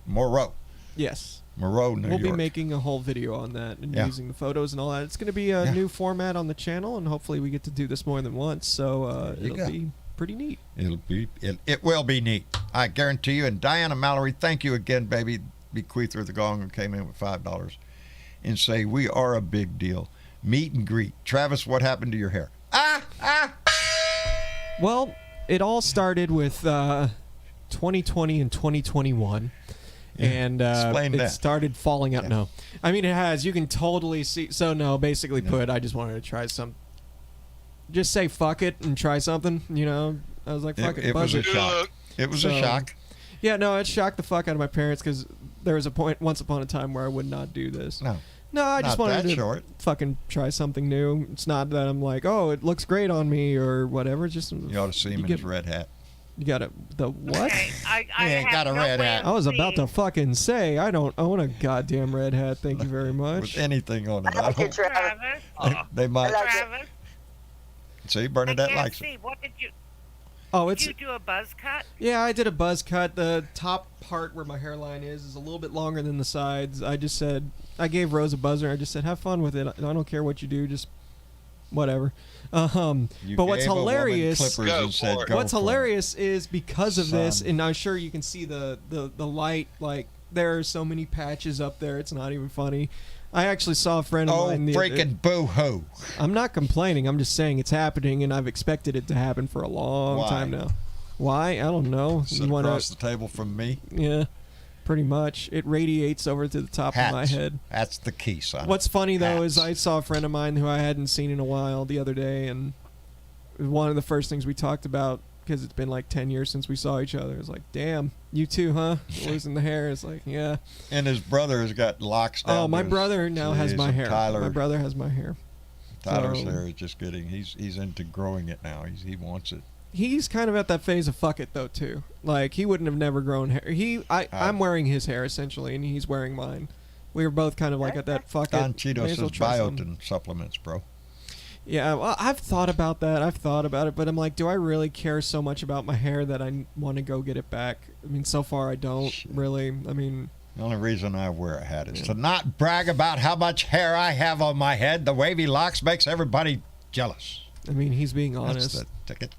Moreau. Yes. Moreau, New We'll York. be making a whole video on that and Yeah. using the photos and all that. It's going to be a new format on the channel, and hopefully we get to do this more than once. So it'll be pretty neat. It will be neat. I guarantee you. And Diana Mallory, thank you again, baby. Bequeath her the gong and came in with $5 and say we are a big deal. Meet and greet. Travis, what happened to your hair? Well, it all started with 2020 and 2021. And Explain it that. started falling out. No, I mean it has. You can totally see. So no, basically put. I just wanted to try some. Just say fuck it and try something. I was like fuck it. It was buzz a shock. It was a shock. Yeah, no, it shocked the fuck out of my parents because there was a point once upon a time where I would not do this. No, I just not wanted that to short. fucking try something new. It's not that I'm like, oh, it looks great on me or whatever. It's just You ought to see him in his red hat. You got the what? I ain't got a red hat. I was about to fucking say I don't own a goddamn red hat. Thank you very much. With anything on it. I like it, Travis. They might. I like it. Travis, See, Bernadette I likes can't it. see. What did you? Oh, Did you do a buzz cut? Yeah, I did a buzz cut. The top part where my hairline is a little bit longer than the sides. I just said, I gave Rose a buzzer. I just said, have fun with it. I don't care what you do, just whatever. But what's gave a woman hilarious? clippers and said, "Go What's for it." hilarious is because of this, Son. and I'm sure you can see the light. Like there are so many patches up there. It's not even funny. I actually saw a friend of Oh, mine. freaking boo-hoo. I'm not complaining. I'm just saying it's happening, and I've expected it to happen for a long Why? time now. Why? I don't know. Sit across the table from me. Yeah, pretty much. It radiates over to the top of my Hats. head. That's the key, son. What's funny though Hats. is I saw a friend of mine who I hadn't seen in a while the other day, and one of the first things we talked about, because it's been like 10 years since we saw each other, is like, damn, you too, huh? Losing the hair. It's like, yeah. And his brother has got locks down. Oh, my to his- brother now has Jeez, my and hair. Tyler, My brother has my hair. Tyler's So- hair is just getting. He's into growing it now. He wants it. He's kind of at that phase of fuck it though too. Like he wouldn't have never grown hair. I'm wearing his hair essentially, and he's wearing mine. We were both kind of like at that fuck Don it. Cheeto may as says well try some. biotin supplements, bro. Yeah, well, I've thought about that. I've thought about it, but I'm like, do I really care so much about my hair that I want to go get it back? I mean, so far I don't really. I mean, The only reason I wear a hat is to not brag about how much hair I have on my head. The wavy locks makes everybody jealous. I mean, he's being That's honest. the ticket.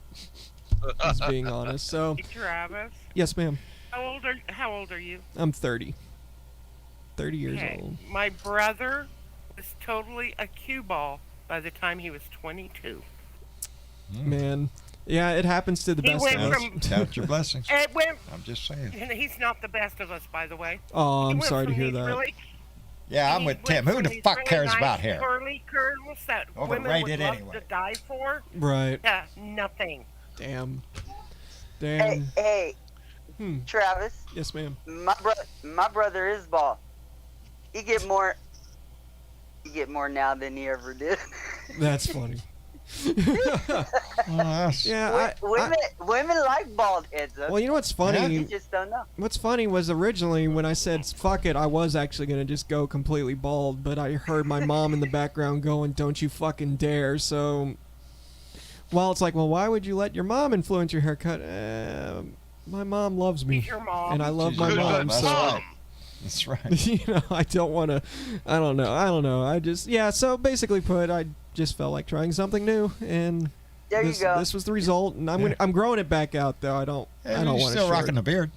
He's being honest. So, Hey, Travis. yes, ma'am. How old are you? I'm 30. 30 years Okay. old. My brother was totally a cue ball by the time he was 22. Man, yeah, it happens to the He best went of us. from- Count your blessings. It went. I'm just saying. And he's not the best of us, by the way. Oh, He I'm went sorry to from hear these that. Really, Yeah, I'm he with went Tim. Who from the these fuck really cares nice about hair? Curly curls that women Overrated would love anyway. to die for. Right. Yeah, nothing. Damn. Hey, hey, Hmm. Travis. Yes, ma'am. My brother is bald. He get more now than he ever did. That's funny. Women like bald heads. Well, you know what's funny? You just don't know. What's funny was originally when I said fuck it, I was actually gonna just go completely bald, but I heard my mom in the background going, "Don't you fucking dare!" So, well, it's like, well, why would you let your mom influence your haircut? My mom loves me, Your mom. and I love She's my your mom. mom. So. That's right. You know, I don't want to. I don't know. I just So basically, I just felt like trying something new, and there you go. This was the result, and I'm growing it back out though. I don't You're want to. still rocking the beard.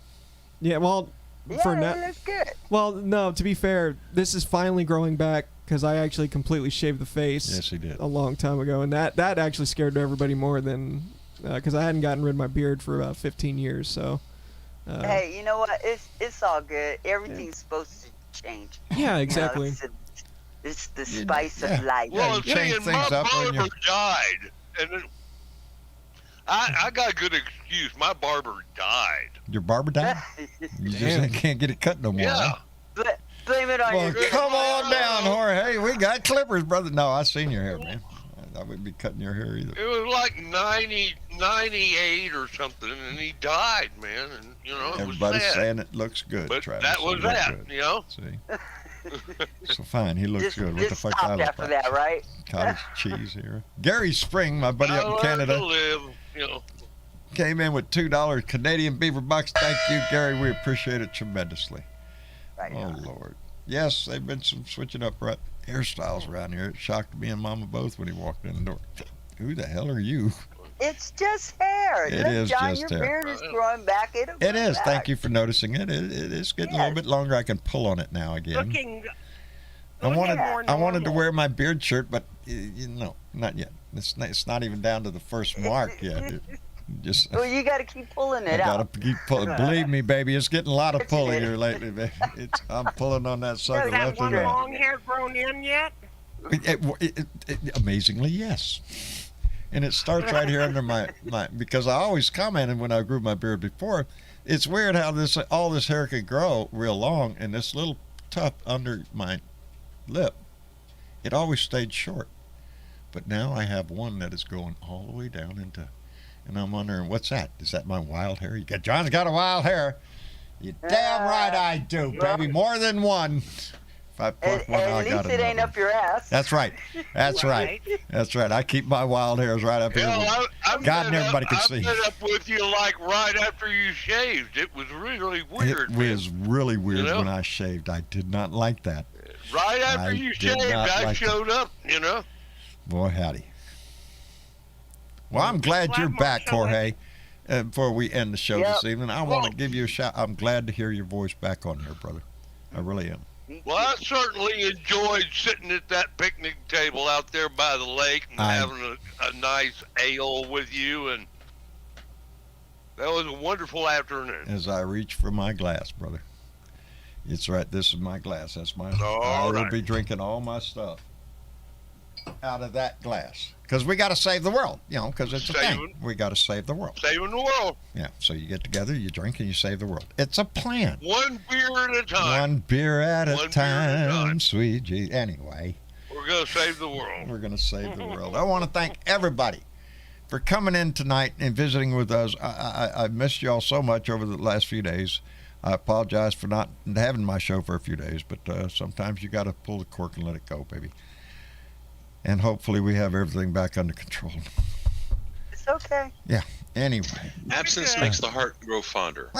Yeah, well, for now. It looks good. Well, no. To be fair, this is finally growing back because I actually completely shaved the face. Yes, he did. A long time ago, and that actually scared everybody more than because I hadn't gotten rid of my beard for about 15 years. So. Hey, you know what? It's all good. Everything's supposed to change. Yeah, exactly. You know, it's the spice of life. Well, see, and my barber died, and I got a good excuse. My barber died. Your barber died? You just can't get it cut no more. Yeah. Huh? Blame it on your. Come on down, Jorge. We got clippers, brother. No, I seen your hair, man. I wouldn't be cutting your hair either. It was like 98 or something, and he died, man. And you know, Everybody's it was sad. saying it looks good, But Travis. that was It looks that, good. you know. See, so fine. He looks Just- good. What the just fuck? stopped after that, right? Cottage cheese here. Gary Spring, my buddy up in Canada, To live, you know. came in with $2 Canadian beaver bucks. Thank you, Gary. We appreciate it tremendously. Right Oh Lord. Yes, they've been some switching up hairstyles around here. It shocked me and Mama both when he walked in the door. Who the hell are you? It's just hair. It Look, is John, just your hair. beard is growing back. It is. Thank you for noticing it. It is getting a little bit longer. I can pull on it now again. Looking I wanted more to wear my beard shirt, but not yet. It's not even down to the first mark yet. Well, you got to keep pulling I it out. gotta keep pulling. Believe me, baby, it's getting a lot of pulling here lately, baby. I'm pulling on that sucker Does that left one and right. long hair grown in yet? Amazingly, yes. And it starts right here under my because I always commented when I grew my beard before. It's weird how all this hair can grow real long, and this little tuft under my lip, it always stayed short. But now I have one that is going all the way down into, and I'm wondering, what's that? Is that my wild hair? John's got a wild hair. You damn right I do, baby. More than one. If I pluck one, I At got least it ain't another. up your ass. That's right. That's right. That's right. I keep my wild hairs right up here. God and everybody can see. I met up with you like right after you shaved. It was really weird. It was really weird You know? when I shaved. I did not like that. Right after I you did shaved, not I like showed up. You know. Boy, howdy. Well, I'm glad you're back, Jorge. Before we end the show this evening, I want to give you a shout. I'm glad to hear your voice back on here, brother. I really am. Well, I certainly enjoyed sitting at that picnic table out there by the lake and having a nice ale with you, and that was a wonderful afternoon. As I reach for my glass, brother. It's right. This is my glass. That's my. All I will right. be drinking all my stuff out of that glass because we got to save the world. Because it's a thing. We got to save the world. Saving the world. Yeah. So you get together, you drink, and you save the world. It's a plan. One beer at a time. One beer at a One beer at a time, time. sweet Jesus. Anyway, We're going to save the world. we're going to save the world. I want to thank everybody for coming in tonight and visiting with us. I missed y'all so much over the last few days. I apologize for not having my show for a few days, but sometimes you got to pull the cork and let it go, baby. And hopefully we have everything back under control. It's okay. Yeah. Anyway. Absence makes the heart grow fonder.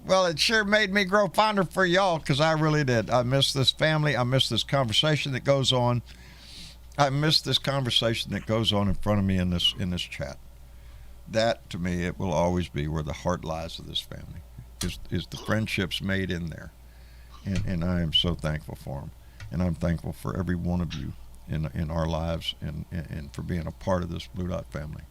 Well, it sure made me grow fonder for y'all because I really did. I miss this family. I miss this conversation that goes on. I miss this conversation that goes on in front of me in this chat. That, to me, it will always be where the heart lies of this family, is the friendships made in there. And I am so thankful for them. And I'm thankful for every one of you in our lives and for being a part of this Blue Dot family.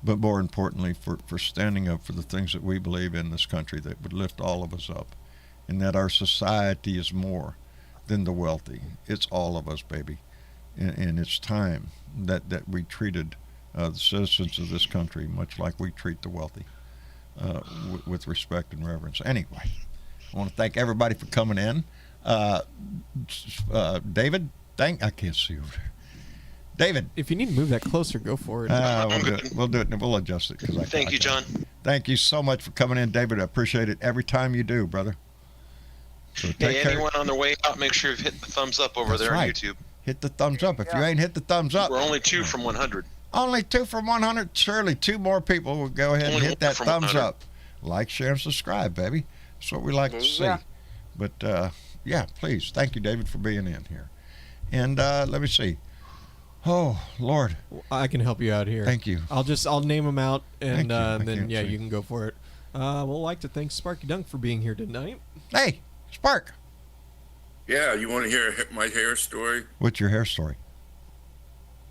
But more importantly, for standing up for the things that we believe in this country that would lift all of us up, and that our society is more than the wealthy. It's all of us, baby. And it's time that we treated the citizens of this country much like we treat the wealthy, with respect and reverence. Anyway, I want to thank everybody for coming in. David, I can't see over there. David. If you need to move that closer, go for it. We'll do it. We'll adjust it. Thank you, John. Thank you so much for coming in, David. I appreciate it every time you do, brother. So Hey, anyone on their way out, make sure you've hit the thumbs up over there on YouTube. Hit the thumbs up. If you ain't hit the thumbs up. We're only 2 from 100. Only 2 from 100. Surely 2 more people will go ahead and hit that thumbs 100. up. Like, share, and subscribe, baby. That's what we like to see. But, yeah, please. Thank you, David, for being in here. And let me see. Oh, Lord. I can help you out here. Thank you. I'll name them out, and then see. you can go for it. We'll like to thank Sparky Dunk for being here tonight. Hey, Spark. Yeah, you want to hear my hair story? What's your hair story?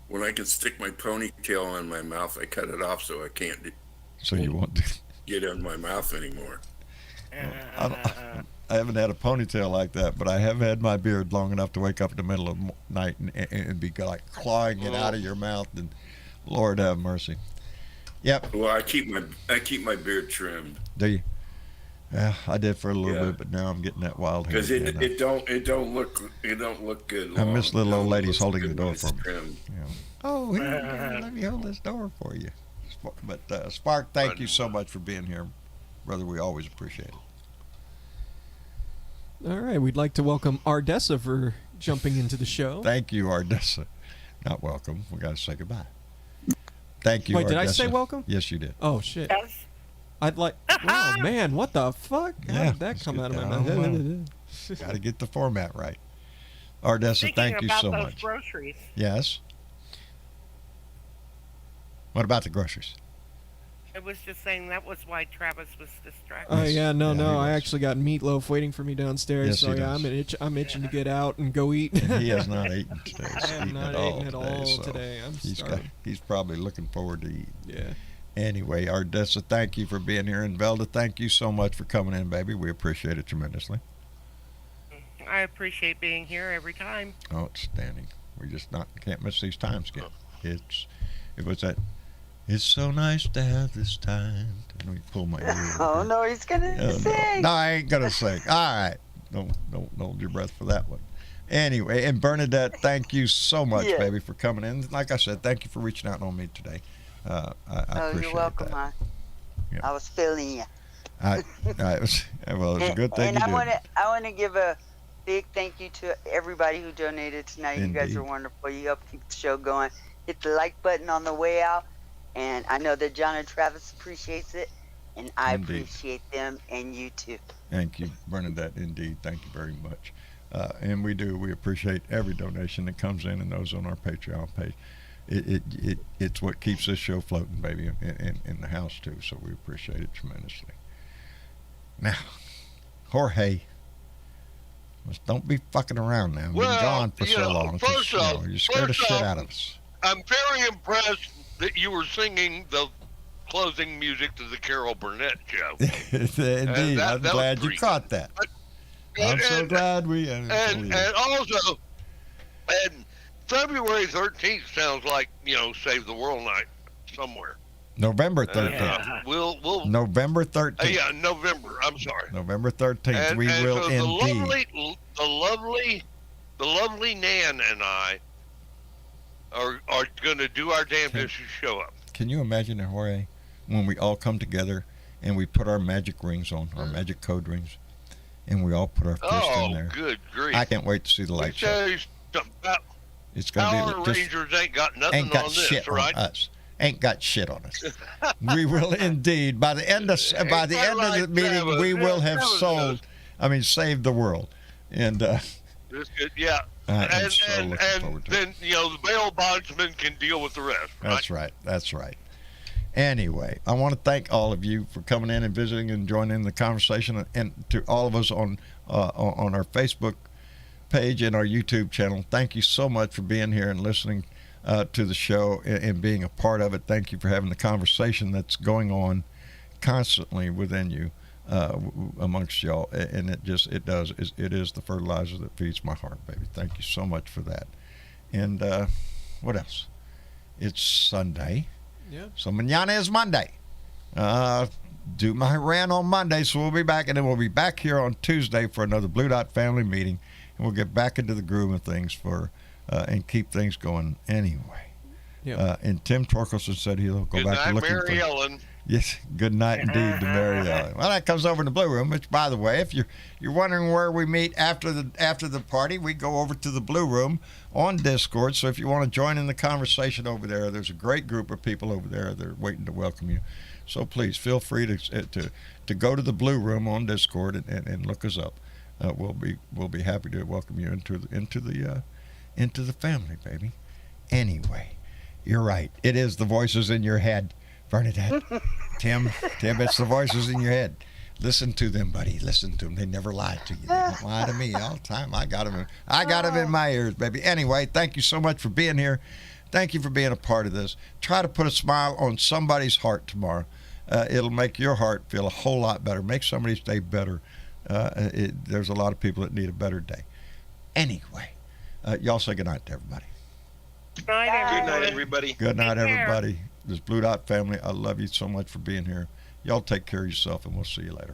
When I can stick my ponytail in my mouth, I cut it off so I can't So you won't get it in my mouth anymore. I haven't had a ponytail like that, but I have had my beard long enough to wake up in the middle of the night and be like clawing it out of your mouth. And Lord have mercy. Yep. Well, I keep my beard trimmed. Do you? Yeah, I did for a little bit, but now I'm getting that wild hair. Because it don't look good. I miss little old ladies holding the door for me. Trimmed. Yeah. Oh, here, let me hold this door for you. But Spark, thank you so much for being here, brother. We always appreciate it. All right, we'd like to welcome Ardessa for jumping into the show. Thank you, Ardessa. Not welcome. We got to say goodbye. Thank you, Wait, Ardessa. did I say welcome? Yes, you did. Oh, shit. Yes. I'd like... Oh, man, what the fuck? How did that come out of my mouth? Got to get the format right. Ardessa, thank you so much. Groceries. Yes. What about the groceries? I was just saying that was why Travis was distracted. Oh yeah, no. I actually got meatloaf waiting for me downstairs. Yes, so he yeah, does. I'm itching to get out and go eat. And he has not eaten today. I have not eaten at all today. I'm starving. He's probably looking forward to eating. Yeah. Anyway, Ardessa, thank you for being here, and Velda, thank you so much for coming in, baby. We appreciate it tremendously. I appreciate being here every time. Outstanding. We just can't miss these times again. It's so nice to have this time. Let me pull my ear. Oh no, he's gonna sing. No, I ain't gonna sing. All right, don't hold your breath for that one. Anyway, and Bernadette, thank you so much, baby, for coming in. Like I said, thank you for reaching out on me today. I appreciate you're welcome. that. I was feeling you. It was a good thing and you did. I want to give a big thank you to everybody who donated tonight. Indeed. You guys are wonderful. You help keep the show going. Hit the like button on the way out. And I know that John and Travis appreciates it, and I appreciate them and you too. Thank you, Bernadette. Indeed, thank you very much. And we appreciate every donation that comes in and those on our Patreon page. It's what keeps this show floating, baby, in the house too. So we appreciate it tremendously. Now, Jorge, don't be fucking around now. We've been gone for so long. First off, you scared the shit out of us. I'm very impressed that you were singing the closing music to the Carol Burnett show. Indeed, I'm glad you caught that. I'm so glad we. And also, February 13th sounds like Save the World night somewhere. November 13th. We'll November 13th. Yeah, November. I'm sorry. November 13th. And, we and will so indeed. The lovely Nan and I are going to do our damnedest to show up. Can you imagine, Jorge, when we all come together and we put our magic rings on, our magic code rings, and we all put our fist in there? Oh, good grief! I can't wait to see the light show. It's going to Power be just Rangers ain't got nothing on this, shit right? on us. Ain't got shit on us. We will indeed. By the end of the meeting, we will have saved the world. And yeah. I'm so looking and forward to then the bail bondsman can deal with the rest. Right? That's right. Anyway, I want to thank all of you for coming in and visiting and joining the conversation, and to all of us on our Facebook page and our YouTube channel. Thank you so much for being here and listening to the show and being a part of it. Thank you for having the conversation that's going on constantly within you, amongst y'all, and it is the fertilizer that feeds my heart, baby. Thank you so much for that. And what else? It's Sunday. Yeah. So mañana is Monday. Do my rant on Monday, so we'll be back, and then we'll be back here on Tuesday for another Blue Dot family meeting, and we'll get back into the groove of things for and keep things going anyway. Yeah. And Tim Torkelson said he'll go Good back night, to looking Mary for. Ellen. Yes, good night indeed to Mary Ellen. Well, that comes over in the Blue Room, which, by the way, if you're wondering where we meet after the party, we go over to the Blue Room on Discord. So if you want to join in the conversation over there, there's a great group of people over there that are waiting to welcome you. So please feel free to go to the Blue Room on Discord and look us up. We'll be happy to welcome you into the family, baby. Anyway, you're right. It is the voices in your head. Bernadette, Tim, it's the voices in your head. Listen to them, buddy. Listen to them. They never lie to you. They don't lie to me all the time. I got them in my ears, baby. Anyway, thank you so much for being here. Thank you for being a part of this. Try to put a smile on somebody's heart tomorrow. It'll make your heart feel a whole lot better. Make somebody's day better. There's a lot of people that need a better day. Anyway, y'all say good night to everybody. Good night, everyone. Good night, everybody. Good night, Take care. everybody. This Blue Dot family, I love you so much for being here. Y'all take care of yourself, and we'll see you later.